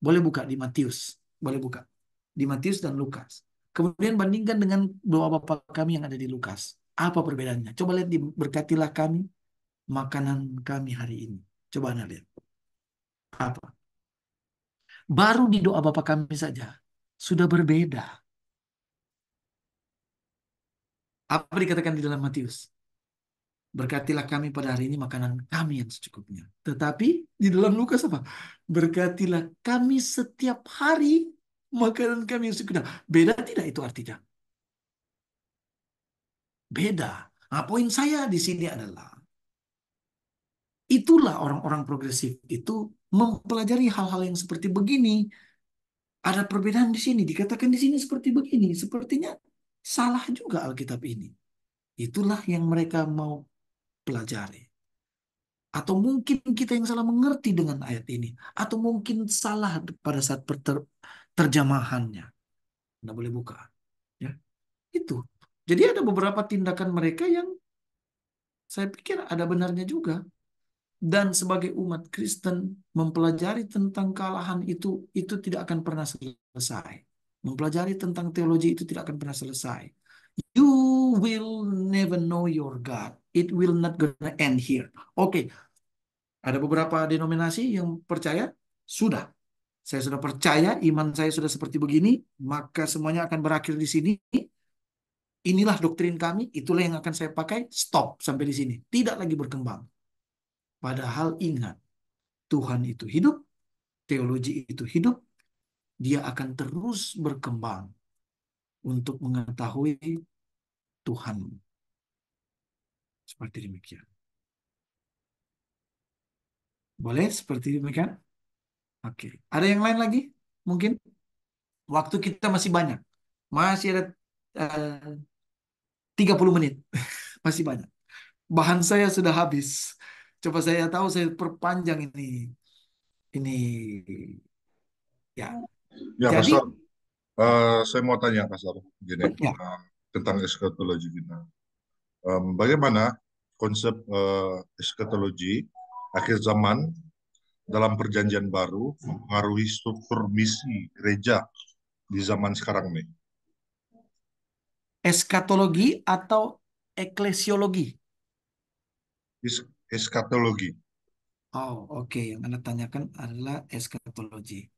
Boleh buka di Matius. Boleh buka. Di Matius dan Lukas. Kemudian bandingkan dengan doa Bapa kami yang ada di Lukas. Apa perbedaannya? Coba lihat di berkatilah kami makanan kami hari ini. Coba Anda lihat. Apa? Baru di doa Bapa kami saja sudah berbeda. Apa dikatakan di dalam Matius? Berkatilah kami pada hari ini makanan kami yang secukupnya. Tetapi di dalam Lukas apa? Berkatilah kami setiap hari makanan kami yang secukupnya. Beda tidak itu artinya? Beda. Nah, poin saya di sini adalah itulah orang-orang progresif itu mempelajari hal-hal yang seperti begini. Ada perbedaan di sini, dikatakan di sini seperti begini. Sepertinya salah juga Alkitab ini. Itulah yang mereka mau pelajari. Atau mungkin kita yang salah mengerti dengan ayat ini. Atau mungkin salah pada saat terjemahannya. Anda boleh buka. Ya, itu. Jadi ada beberapa tindakan mereka yang saya pikir ada benarnya juga. Dan sebagai umat Kristen mempelajari tentang kealahan itu tidak akan pernah selesai. Mempelajari tentang teologi itu tidak akan pernah selesai. You will never know your God. It will not gonna end here. Oke, ada beberapa denominasi yang percaya, sudah. Saya sudah percaya, iman saya sudah seperti begini, maka semuanya akan berakhir di sini. Inilah doktrin kami, itulah yang akan saya pakai, stop sampai di sini. Tidak lagi berkembang. Padahal ingat, Tuhan itu hidup, teologi itu hidup, dia akan terus berkembang untuk mengetahui Tuhan. Seperti demikian. Boleh seperti demikian? Oke. Ada yang lain lagi? Mungkin waktu kita masih banyak. Masih ada 30 menit. Masih banyak. Bahan saya sudah habis. Coba saya tahu saya perpanjang ini. Ini ya. Ya, Jadi Pastor, saya mau tanya, Pastor, gini, ya, tentang eskatologi kita. Bagaimana konsep eskatologi akhir zaman dalam perjanjian baru mempengaruhi struktur misi gereja di zaman sekarang nih? eskatologi atau eklesiologi. Eskatologi. Oh, oke. Yang Anda tanyakan adalah eskatologi.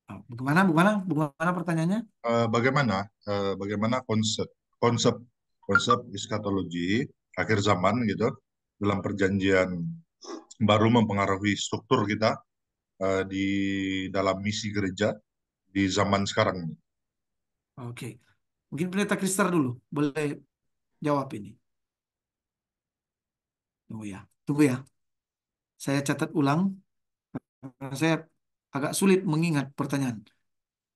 Oh, bagaimana pertanyaannya? Bagaimana konsep konsep konsep eskatologi akhir zaman gitu dalam perjanjian baru mempengaruhi struktur kita di dalam misi gereja di zaman sekarang ini. Oke. Mungkin Pendeta Kristar dulu. Boleh jawab ini. Tunggu ya. Tunggu ya. Saya catat ulang. Karena saya agak sulit mengingat pertanyaan.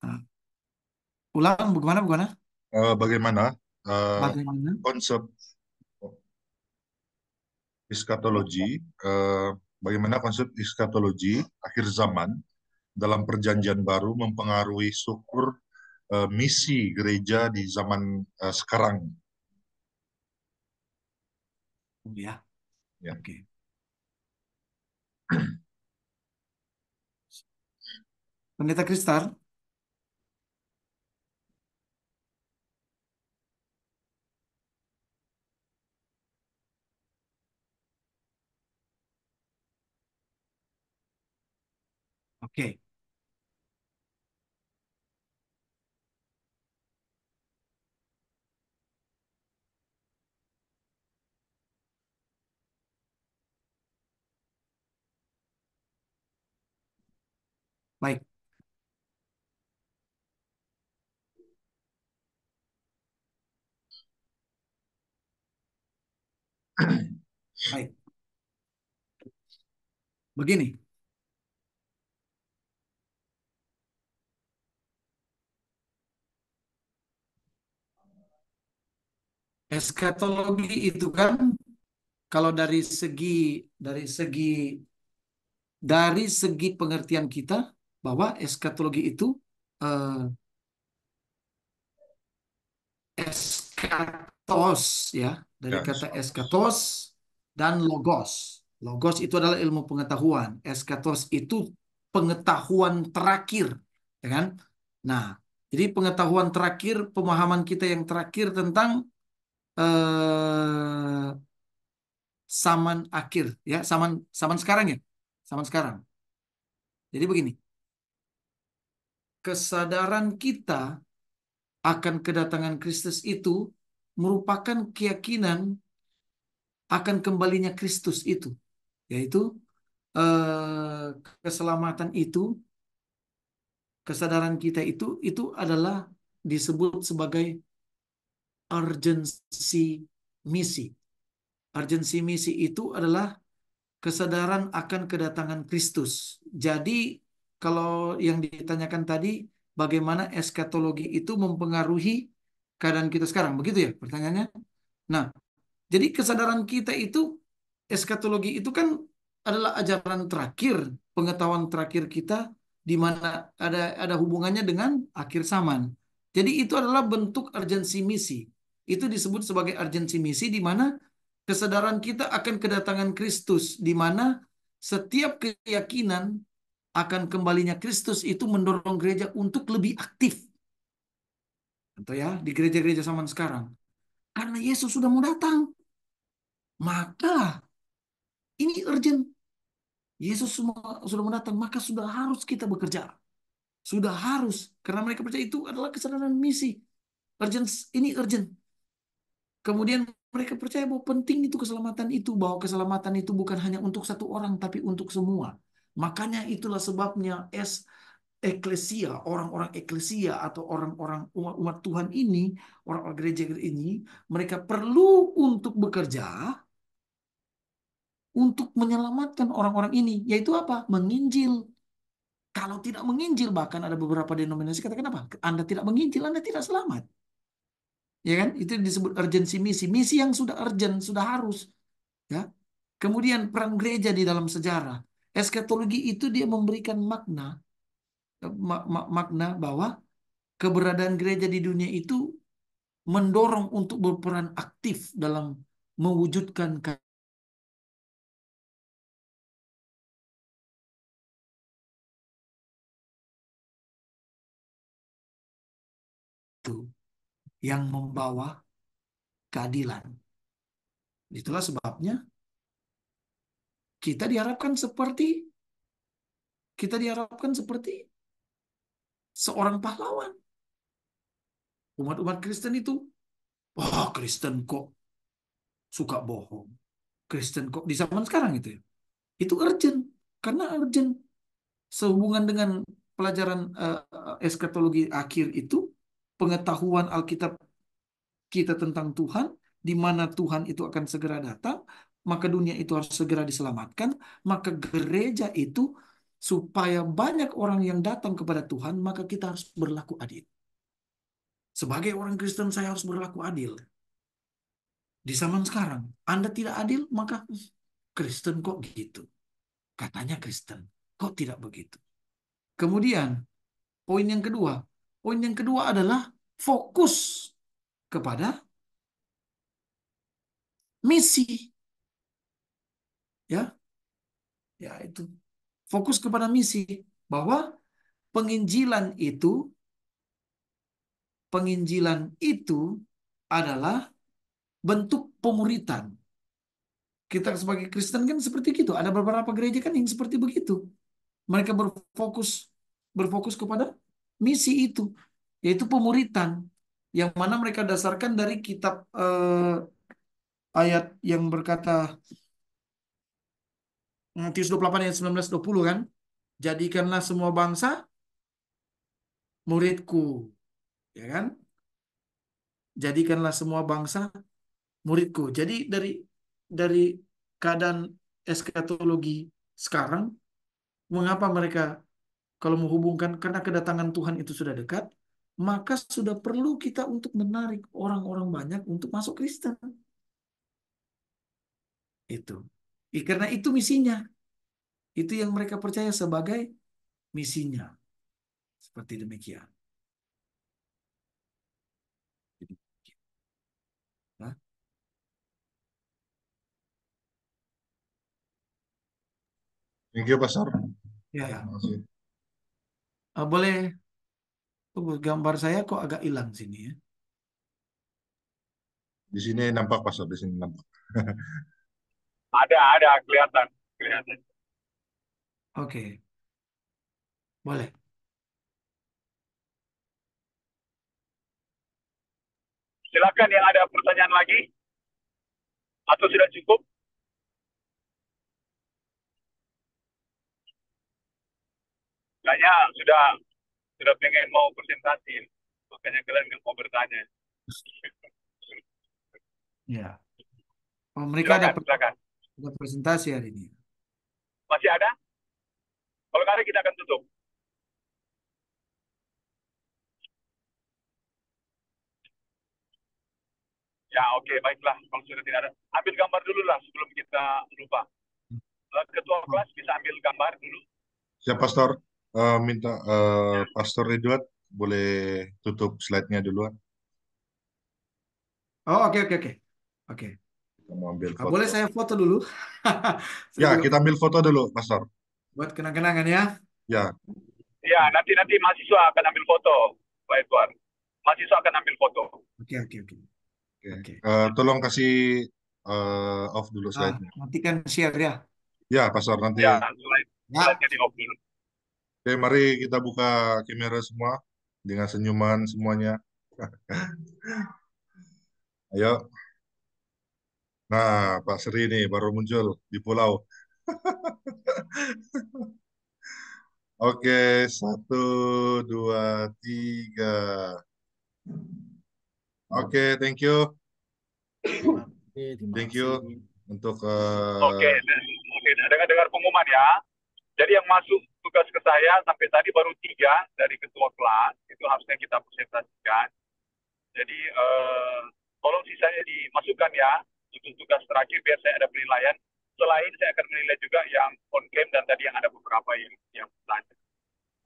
Nah, ulang bagaimana? Bagaimana Bagaimana? konsep eskatologi, bagaimana konsep eskatologi akhir zaman dalam perjanjian baru mempengaruhi struktur misi gereja di zaman sekarang. Tunggu ya. Ya. Oke. Pendeta Kristar. Oke. Baik. Baik. Begini. Eskatologi itu kan kalau dari segi pengertian kita bahwa eskatologi itu eh, eskatos ya, dari Ya, kata eskatos dan logos. Logos itu adalah ilmu pengetahuan. Eskatos itu pengetahuan terakhir, ya kan? Nah, jadi pengetahuan terakhir, pemahaman kita yang terakhir tentang eh, zaman akhir, ya, zaman sekarang ya, zaman sekarang. Jadi begini, kesadaran kita akan kedatangan Kristus itu merupakan keyakinan akan kembalinya Kristus itu, yaitu keselamatan itu, kesadaran kita itu adalah disebut sebagai urgensi misi. Urgensi misi itu adalah kesadaran akan kedatangan Kristus. Jadi kalau yang ditanyakan tadi, bagaimana eskatologi itu mempengaruhi keadaan kita sekarang, begitu ya pertanyaannya? Nah, jadi kesadaran kita itu, eskatologi itu kan adalah ajaran terakhir, pengetahuan terakhir kita di mana ada hubungannya dengan akhir zaman. Jadi itu adalah bentuk urgensi misi. Itu disebut sebagai urgensi misi di mana kesadaran kita akan kedatangan Kristus, di mana setiap keyakinan akan kembalinya Kristus itu mendorong gereja untuk lebih aktif. Atau ya, di gereja-gereja zaman sekarang. Karena Yesus sudah mau datang. Maka ini urgent. Yesus sudah mau datang, maka sudah harus kita bekerja. Sudah harus. Karena mereka percaya itu adalah kesadaran misi. Urgent, ini urgent. Kemudian mereka percaya bahwa penting itu keselamatan itu, bahwa keselamatan itu bukan hanya untuk satu orang, tapi untuk semua. Makanya itulah sebabnya eklesia, orang-orang eklesia atau orang-orang umat Tuhan ini, orang-orang gereja ini, mereka perlu untuk bekerja untuk menyelamatkan orang-orang ini, yaitu apa? Menginjil. Kalau tidak menginjil, bahkan ada beberapa denominasi katakan apa? Anda tidak menginjil, Anda tidak selamat. Ya kan? Itu disebut urgensi misi. Misi yang sudah urgent, sudah harus. Ya. Kemudian peran gereja di dalam sejarah. Eskatologi itu dia memberikan makna bahwa keberadaan gereja di dunia itu mendorong untuk berperan aktif dalam mewujudkan itu yang membawa keadilan. Itulah sebabnya kita diharapkan seperti seorang pahlawan. Umat-umat Kristen itu, Kristen kok suka bohong. Kristen kok di zaman sekarang itu ya. Itu urgent. Karena urgent. Sehubungan dengan pelajaran eskatologi akhir itu, pengetahuan Alkitab kita tentang Tuhan, di mana Tuhan itu akan segera datang, maka dunia itu harus segera diselamatkan, maka gereja itu supaya banyak orang yang datang kepada Tuhan, maka kita harus berlaku adil. Sebagai orang Kristen saya harus berlaku adil. Di zaman sekarang, Anda tidak adil, maka Kristen kok gitu. Katanya Kristen, kok tidak begitu. Kemudian, poin yang kedua adalah fokus kepada misi. Ya, ya itu. Fokus kepada misi bahwa penginjilan itu adalah bentuk pemuritan. Kita sebagai Kristen kan seperti itu. Ada beberapa gereja kan yang seperti begitu. Mereka berfokus kepada misi itu, yaitu pemuritan, yang mana mereka dasarkan dari kitab ayat yang berkata Matius 28 ayat 19-20 kan, jadikanlah semua bangsa muridku, ya kan? Jadikanlah semua bangsa muridku. Jadi dari keadaan eskatologi sekarang, mengapa mereka kalau menghubungkan karena kedatangan Tuhan itu sudah dekat, maka sudah perlu kita untuk menarik orang-orang banyak untuk masuk Kristen. Itu. Karena itu misinya. Itu yang mereka percaya sebagai misinya. Seperti demikian. Nah, Thank you, Pastor. ya, Terima kasih. boleh. Gambar saya kok agak hilang sini ya. Di sini nampak, Pastor. Di sini nampak. Ada kelihatan. Oke. Boleh. Silakan yang ada pertanyaan lagi. Atau sudah cukup? Kayaknya sudah pengen mau presentasi, makanya kalian nggak mau bertanya. Ya. Oh, mereka Silakan. ada presentasi hari ini. Masih ada? Kalau nggak ada kita akan tutup. Ya oke, baiklah. Kalau sudah tidak ada, ambil gambar dulu lah sebelum kita lupa. Ketua kelas bisa ambil gambar dulu. Siap, Pastor. Minta Pastor Ridwan boleh tutup slide-nya duluan. Oh, oke. Oke. Kita mau ambil Ah, foto. boleh saya foto dulu? Saya Ya, juga kita ambil foto dulu, Pastor. buat kenang-kenangan ya. Ya, Ya, nanti mahasiswa akan ambil foto, Pak Edward. Mahasiswa akan ambil foto. Oke. oke. Tolong kasih off dulu Ah, slide-nya. nanti kan share ya. Ya, Pastor, nanti. Ya, Ya. slide-nya di off dulu. Oke, mari kita buka kamera semua dengan senyuman semuanya. Ayo. Nah, Pak Sri nih baru muncul di pulau. Oke, 1, 2, 3. Oke, thank you. Terima Thank kasih. you untuk Oke, dengar pengumuman ya. Jadi yang masuk tugas ke saya sampai tadi baru 3 dari ketua kelas, itu harusnya kita presentasikan. Jadi tolong sisanya dimasukkan ya untuk tugas terakhir biar saya ada penilaian. Selain saya akan menilai juga yang on cam dan tadi yang ada beberapa yang bertanya.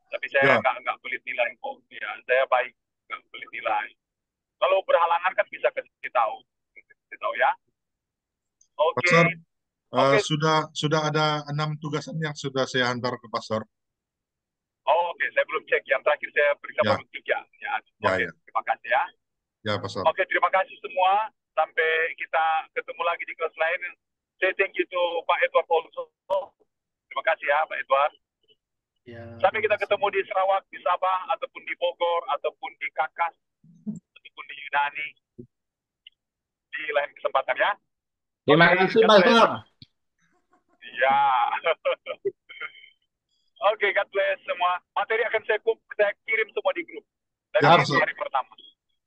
Tapi saya nggak pelit nilai kok. Ya, saya baik nggak pelit nilai. Kalau berhalangan kan bisa kasih tahu ya. Oke. Pastor, Oke. sudah ada 6 tugasan yang sudah saya antar ke Pastor. Oh, oke, saya belum cek. Yang terakhir saya periksa Ya. baru 3. Ya, oke, Ya. terima kasih ya. Ya, Pastor. Oke, terima kasih semua. Sampai kita ketemu lagi di kelas lain. Say thank you to Pak Edward also. Terima kasih ya, Pak Edward. Ya, Sampai kita terima kasih. ketemu di Sarawak, di Sabah, ataupun di Bogor, ataupun di Kakas, ataupun di Yunani. Di lain kesempatan ya. Terima Oke, kasih, God Pak bless. Edward. Ya. Oke, God bless semua. Materi akan saya kirim semua di grup. Dan Ya, ini Pastor. hari